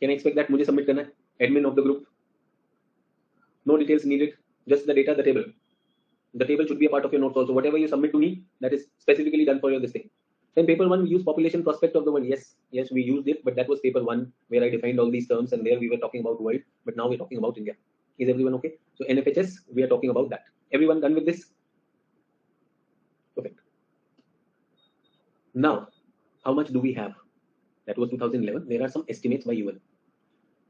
Can I expect that मुझे submit करना है? Admin of the group. No details needed. Just the data, the table. The table should be a part of your notes also. Whatever you submit to me, that is specifically done for your this thing. Then paper 1 we use population prospect of the world. Yes, we used it, but that was paper 1 where I defined all these terms, and there we were talking about world, but now we're talking about India. Is everyone okay? So NFHS, we are talking about that. Everyone done with this? Perfect. Now, how much do we have? That was 2011. There are some estimates by UN.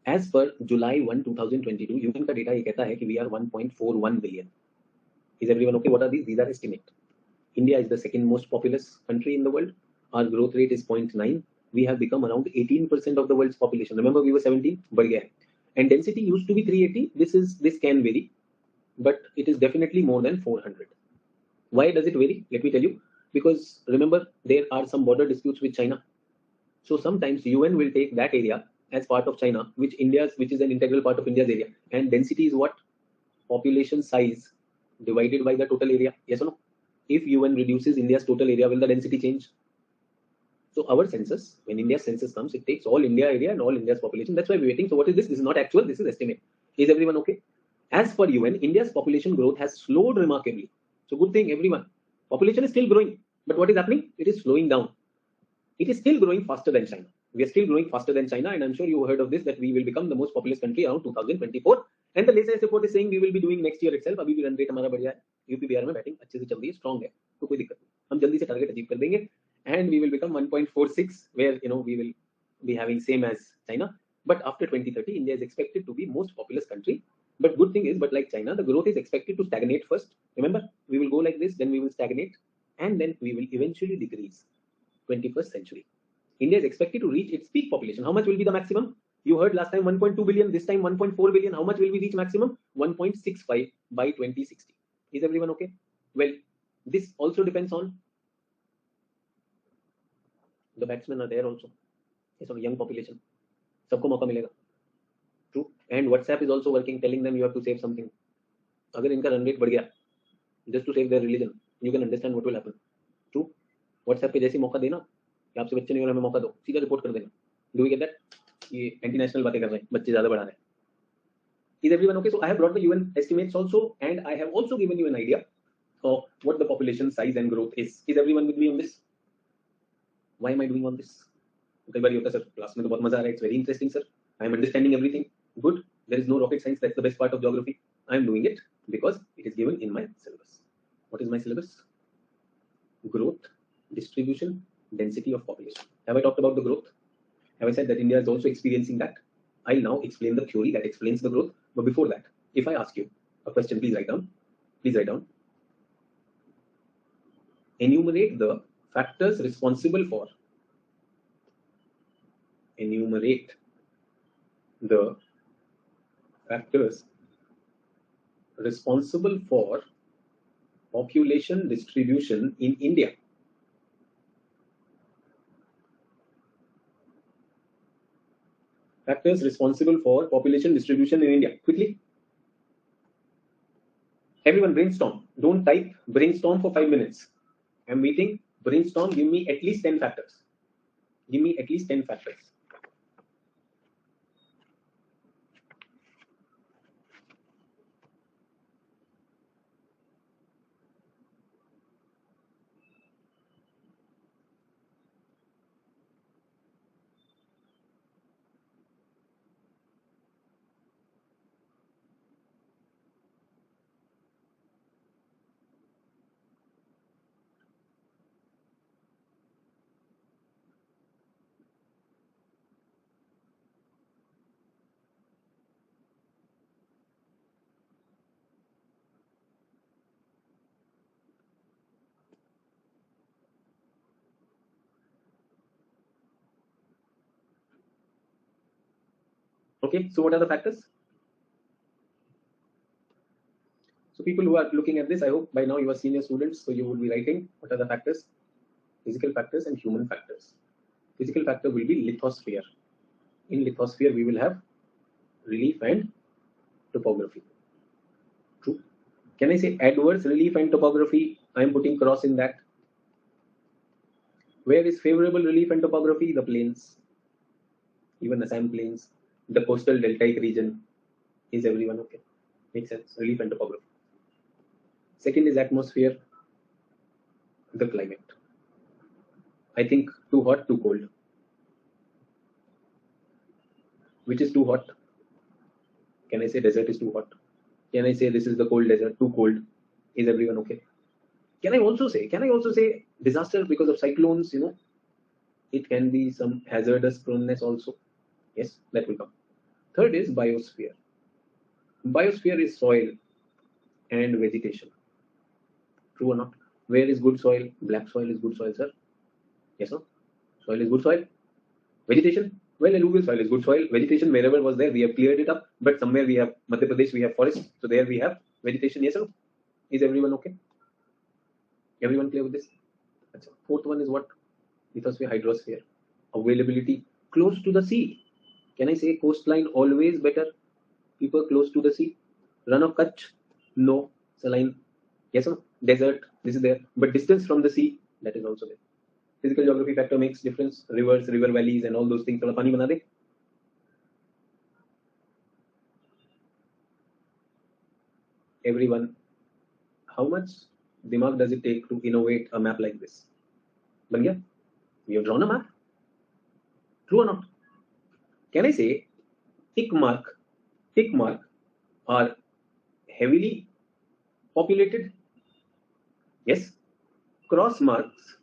As per July 1, 2022, UN का data ये कहता है कि we are 1.41 billion. Is everyone okay? What are these? These are estimates. India is the second most populous country in the world. Our growth rate is 0.9. We have become around 18% of the world's population. Remember, we were 17, बढ़ गया है. And density used to be 380. This can vary, but it is definitely more than 400. Why does it vary? Let me tell you. Because remember, there are some border disputes with China. So sometimes UN will take that area as part of China, which is an integral part of India's area. And density is what? Population size divided by the total area. Yes or no? If UN reduces India's total area, will the density change? So our census, when India's census comes, it takes all India area and all India's population. That's why we're waiting. So what is this? This is not actual, this is estimate. Is everyone okay? As per UN, India's population growth has slowed remarkably. So good thing, everyone. Population is still growing, but what is happening? It is slowing down. It is still growing faster than China. We are still growing faster than China, and I'm sure you heard of this, that we will become the most populous country around 2024. And the latest report is saying we will be doing next year itself. अभी भी run rate हमारा बढ़िया है, UP Bihar में batting अच्छे से चल रही है, स्ट्रांग है, तो कोई दिक्कत नहीं, हम जल्दी से टारगेट अचीव कर देंगे, and we will become 1.46, where we will be having same as China. But after 2030, India is expected to be most populous country. But good thing is, but like China, the growth is expected to stagnate first. Remember, we will go like this, then we will stagnate, and then we will eventually decrease. 21st century. India is expected to reach its peak population. How much will be the maximum? You heard last time 1.2 billion, this time 1.4 billion. How much will we reach maximum? 1.65 by 2060. Is everyone okay? Well, this also depends on the batsmen are there also. It's on young population. सबको मौका मिलेगा. True. And WhatsApp is also working, telling them you have to save something. अगर इनका run rate बढ़ गया, just to save their religion, you can understand what will happen. True. WhatsApp पे जैसी मौका देना कि आपसे बच्चे नहीं हो रहे, हमें मौका दो, सीधा रिपोर्ट कर देना. Do we get that? ये एंटी नेशनल बातें कर रहे हैं, बच्चे ज्यादा बढ़ा रहे हैं. Is everyone okay? So I have brought the UN estimates also, and I have also given you an idea of what the population size and growth is. Is everyone with me on this? Why am I doing all this? कई बार ये होता है, sir class में तो बहुत मजा आ रहा है, it's very interesting sir, I am understanding everything. Good. There is no rocket science. That's the best part of geography. I am doing it because it is given in my syllabus. What is my syllabus? Growth, distribution, density of population. Have I talked about the growth? Have I said that India is also experiencing that? I'll now explain the theory that explains the growth. But before that, if I ask you a question, please write down. Please write down. Enumerate the factors responsible for. Enumerate the factors responsible for population distribution in India. Factors responsible for population distribution in India. Quickly. Everyone brainstorm. Don't type. Brainstorm for 5 minutes. I'm waiting. Brainstorm. Give me at least 10 factors. Give me at least 10 factors. Okay, so what are the factors? So people who are looking at this, I hope by now you are senior students, so you would be writing what are the factors? Physical factors and human factors. Physical factor will be lithosphere. In lithosphere, we will have relief and topography. True. Can I say adverse relief and topography? I am putting cross in that. Where is favorable relief and topography? The plains, even Assam plains, the coastal deltaic region. Is everyone okay? Makes sense. Relief and topography. Second is atmosphere, the climate. I think too hot, too cold. Which is too hot? Can I say desert is too hot? Can I say this is the cold desert, too cold? Is everyone okay? Can I also say disaster because of cyclones? It can be some hazardous proneness also. Yes, that will come. Third is biosphere. Biosphere is soil and vegetation. True or not? Where is good soil? Black soil is good soil, sir. Yes or no? Soil is good soil. Vegetation? Well, alluvial soil is good soil. Vegetation, wherever was there, we have cleared it up. But somewhere we have Madhya Pradesh, we have forest. So there we have vegetation. Yes or no? Is everyone okay? Everyone clear with this? Achha. Fourth one is what? Lithosphere, hydrosphere. Availability close to the sea. Can I say coastline always better? People close to the sea. Run of Kutch? No. Saline? Yes or no? Desert? This is there. But distance from the sea? That is also there. Physical geography factor makes difference. Rivers, river valleys, and all those things. थोड़ा पानी बना दे. Everyone, how much dimag does it take to innovate a map like this? बन गया? We have drawn a map. True or not? Can I say tick mark are heavily populated? Yes. Cross marks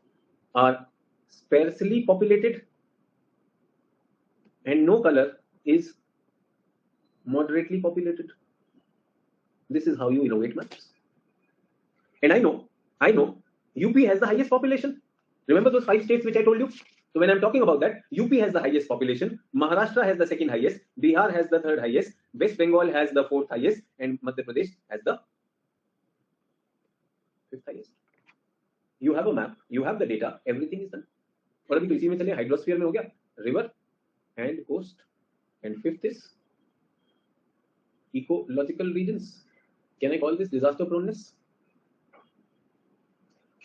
are sparsely populated, and no color is moderately populated. This is how you innovate maps. And I know, UP has the highest population. Remember those 5 states which I told you? So when I'm talking about that, UP has the highest population, Maharashtra has the second highest, Bihar has the third highest, West Bengal has the fourth highest, and Madhya Pradesh has the fifth highest. You have a map, you have the data, everything is done. और अभी तो इसी में चले hydrosphere में हो गया river and coast and fifth is ecological regions. Can I call this disaster proneness?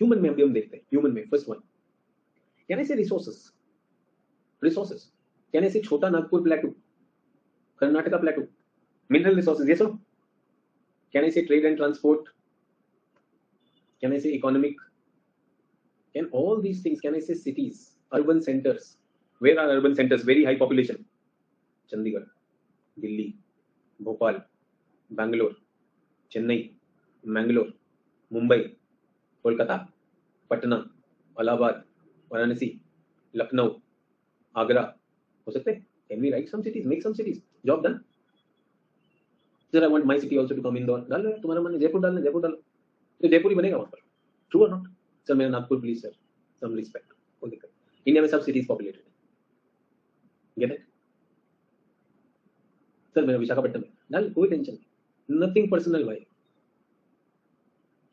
Human में हम देखते हैं. Human में first one. Can I say resources? Can I say छोटा Nagpur plateau, Karnataka plateau, mineral resources? Yes or no? Can I say trade and transport? Can I say economic? Can all these things? Can I say cities, urban centers? Where are urban centers? Very high population. Chandigarh, Delhi, Bhopal, Bangalore, Chennai, Mangalore, Mumbai, Kolkata, Patna, Allahabad, Varanasi, Lucknow, Agra. हो सकते हैं? Can we write some cities? Make some cities. Job done. Sir, I want my city also to come Indore. डाल लो यार, तुम्हारा मन है जयपुर डालना, जयपुर डालो. तो जयपुर ही बनेगा वहाँ पर. True or not? सर मेरा Nagpur please sir. Some respect. कोई दिक्कत. इंडिया में सब cities populated है. Get it? सर मेरा विशाखापट्टनम है. डाल कोई टेंशन नहीं. Nothing personal भाई.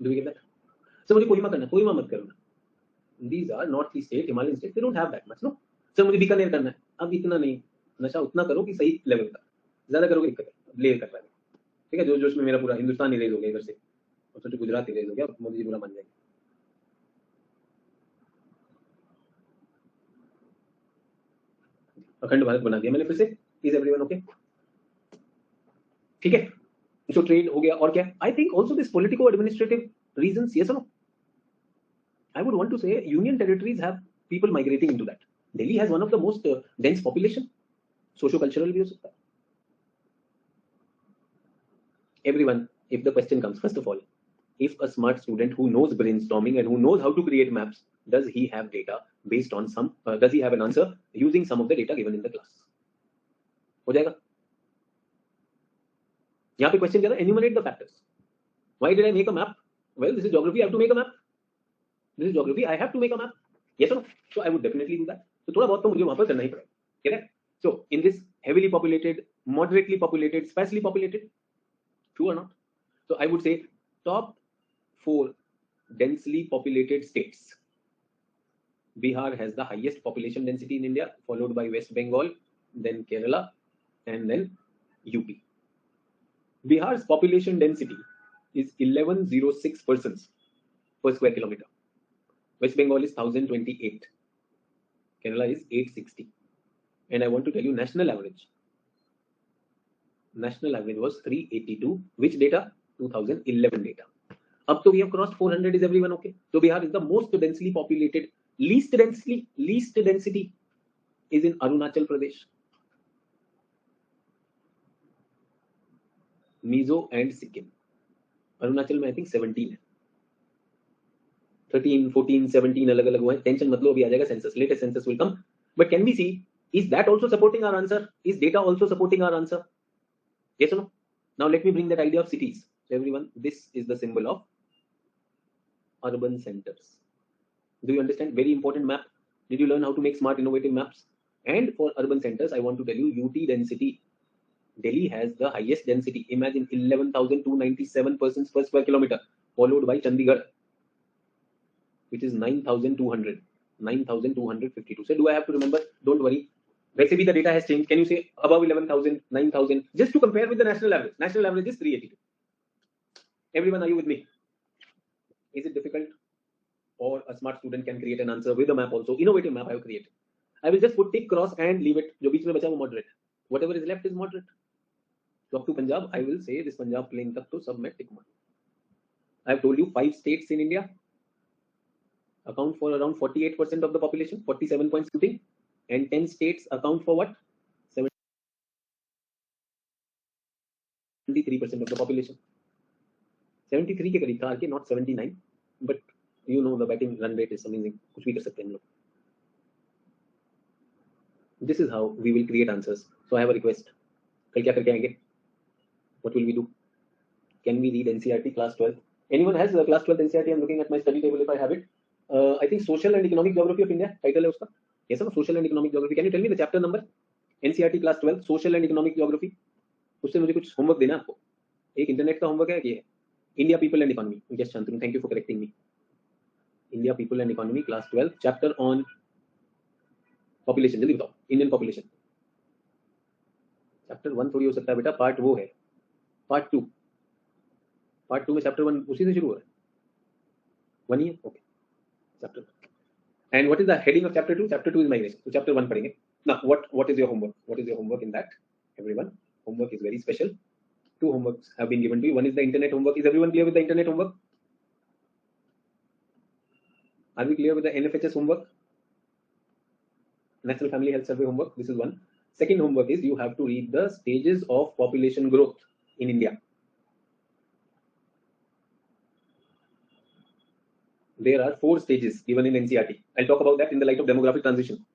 Do we get that? Sir मुझे कोहिमा करना है. कोहिमा मत करो. These are northeast state, Himalayan states. They don't have that much, no. Sir मुझे बीकानेर करना है. अब इतना नहीं. नशा उतना करो कि सही लेवल का. ज्यादा करोगे दिक्कत है. ले कर रहा है. ठीक है, जो जोश में मेरा पूरा हिंदुस्तान इरेज हो गया इधर से, और सोचो गुजरात इरेज हो गया. मोदी जी बुरा मान जाएंगे. अखंड भारत बना दिया मैंने फिर से. Is everyone okay? ठीक है. सो ट्रेड हो गया और क्या? I think also this politico administrative reasons. Yes और no? I would want to say union territories have people migrating into that. Delhi has one of the most dense population. Socio-cultural भी हो सकता है. Everyone, if the question comes, first of all, if a smart student who knows brainstorming and who knows how to create maps, does he have data based on some, does he have an answer using some of the data given in the class? हो जाएगा? यहाँ पे question क्या था? Enumerate the factors. Why did I make a map? Well, this is geography. I have to make a map. This is geography. I have to make a map. Yes or no? So I would definitely do that. So थोड़ा बहुत तो मुझे वहाँ पर करना ही पड़ेगा. Get it? So in this heavily populated moderately populated, sparsely populated. True or not? So I would say top 4 densely populated states. Bihar has the highest population density in India, followed by West Bengal, then Kerala, and then UP. Bihar's population density is 1106 persons per square kilometer. West Bengal is 1028. Kerala is 860. And I want to tell you national average. National average was 382. Which data? 2011 data. Up to we have crossed 400. Is everyone okay? So Bihar is the most densely populated. Least density is in Arunachal Pradesh, Mizo and Sikkim. Arunachal में I think 17 है. 13, 14, 17 अलग अलग हुए. Tension मत लो, अभी आ जाएगा census. Latest census will come. But can we see, is that also supporting our answer? Is data also supporting our answer? Yes or no? Now let me bring that idea of cities. So everyone, this is the symbol of urban centers. Do you understand? Very important map. Did you learn how to make smart, innovative maps? And for urban centers, I want to tell you UT density. Delhi has the highest density. Imagine 11,297 persons per square kilometer, followed by Chandigarh, which is 9,200, 9,252. So do I have to remember? Don't worry. वैसे भी the data has changed. Can you say above 11,000, 9,000? Just to compare with the national average. National average is 382. Everyone, are you with me? Is it difficult? Or a smart student can create an answer with a map also. Innovative map I have created. I will just put tick, cross and leave it. जो बीच में बचा वो moderate. Whatever is left is moderate. So up to Punjab, I will say this Punjab plain tak to sab mein tick mark. I have told you 5 states in India account for around 48% of the population, 47 point something, and 10 states account for what? 73% of the population. 73 के करीब था आके, not 79, but you know the batting run rate is amazing. कुछ भी कर सकते हैं हम लोग. This is how we will create answers. So I have a request. कल क्या करके आएंगे? What will we do? Can we read NCERT class 12? Anyone has class 12 NCERT? I'm looking at my study table if I have it. I think Social and Economic Geography of India title है उसका. Yes sir, Social and Economic Geography. Can you tell me the chapter number? NCERT class 12 Social and Economic Geography. उससे मुझे कुछ homework देना आपको. एक internet का homework है कि India People and Economy. Yes Shantanu, thank you for correcting me. India People and Economy class 12 chapter on population. जल्दी बताओ. Indian population. चैप्टर 1 थोड़ी हो सकता है बेटा, पार्ट वो है. पार्ट 2. पार्ट 2 में चैप्टर 1 उसी से शुरू हो रहा है. 1 ही है. Okay. Chapter. And what is the heading of chapter 2? Chapter 2 is migration. So chapter 1 पढ़ेंगे. Now what is your homework? What is your homework in that? Everyone, homework is very special. 2 homeworks have been given to you. One is the internet homework. Is everyone clear with the internet homework? Are we clear with the NFHS homework? National Family Health Survey homework. This is one. Second homework is you have to read the stages of population growth in India. There are 4 stages given in NCERT. I'll talk about that in the light of demographic transition.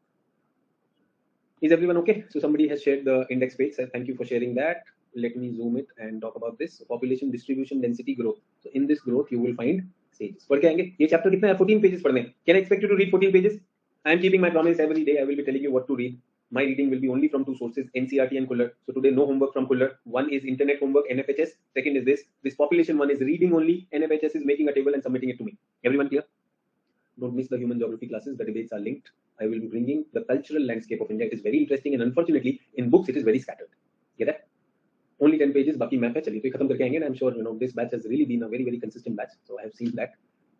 Is everyone okay? So somebody has shared the index page. So thank you for sharing that. Let me zoom it and talk about this. Population distribution density growth. So in this growth, you will find stages. पढ़ के आएंगे. ये chapter कितना है? 14 pages पढ़ने. Can I expect you to read 14 pages? I am keeping my promise. Every day I will be telling you what to read. My reading will be only from 2 sources, NCERT and Kuller. So today no homework from Kuller. One is internet homework, NFHS. Second is this. This population one is reading only. NFHS is making a table and submitting it to me. Everyone clear? Don't miss the human geography classes. The debates are linked. I will be bringing the cultural landscape of India. It is very interesting and unfortunately in books it is very scattered. Get that? Only 10 pages. बाकी map है. चलिए तो खत्म करके आएंगे. And I'm sure you know this batch has really been a very consistent batch. So I have seen that.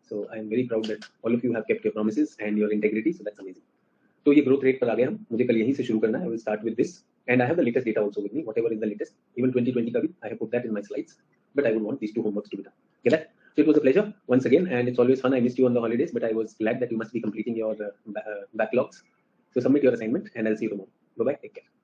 So I am very proud that all of you have kept your promises and your integrity. So that's amazing. तो ये growth rate पर आ गए हम. मुझे कल यहीं से शुरू करना है. I will start with this. And I have the latest data also with me. Whatever is the latest. Even 2020 का भी. I have put that in my slides. But I would want these 2 homeworks to be done. Get that? So it was a pleasure once again, and it's always fun. I missed you on the holidays, but I was glad that you must be completing your backlogs. So submit your assignment, and I'll see you tomorrow. Bye bye. Take care.